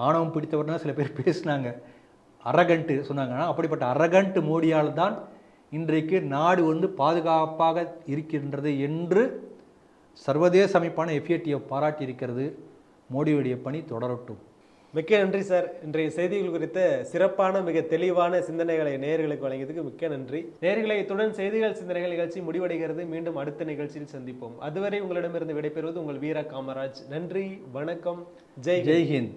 ஆணவம் பிடித்தவர்னா சில பேர் பேசினாங்க, அரகண்ட்டு சொன்னாங்க. ஆனால் அப்படிப்பட்ட அரகண்ட் மோடியால் தான் இன்றைக்கு நாடு வந்து பாதுகாப்பாக இருக்கின்றது என்று சர்வதேச அமைப்பான FATF பாராட்டி இருக்கிறது. மோடியுடைய பணி தொடரட்டும். மிக்க நன்றி சார். இன்றைய செய்திகள் குறித்த சிறப்பான மிக தெளிவான சிந்தனைகளை நேயர்களுக்கு வழங்கியதுக்கு மிக்க நன்றி. நேயர்களை, இத்துடன் செய்திகள் சிந்தனைகள் நிகழ்ச்சி முடிவடைகிறது. மீண்டும் அடுத்த நிகழ்ச்சியில் சந்திப்போம். அதுவரை உங்களிடமிருந்து விடைபெறுவது உங்கள் வீர காமராஜ். நன்றி, வணக்கம், ஜெய் ஹிந்த்.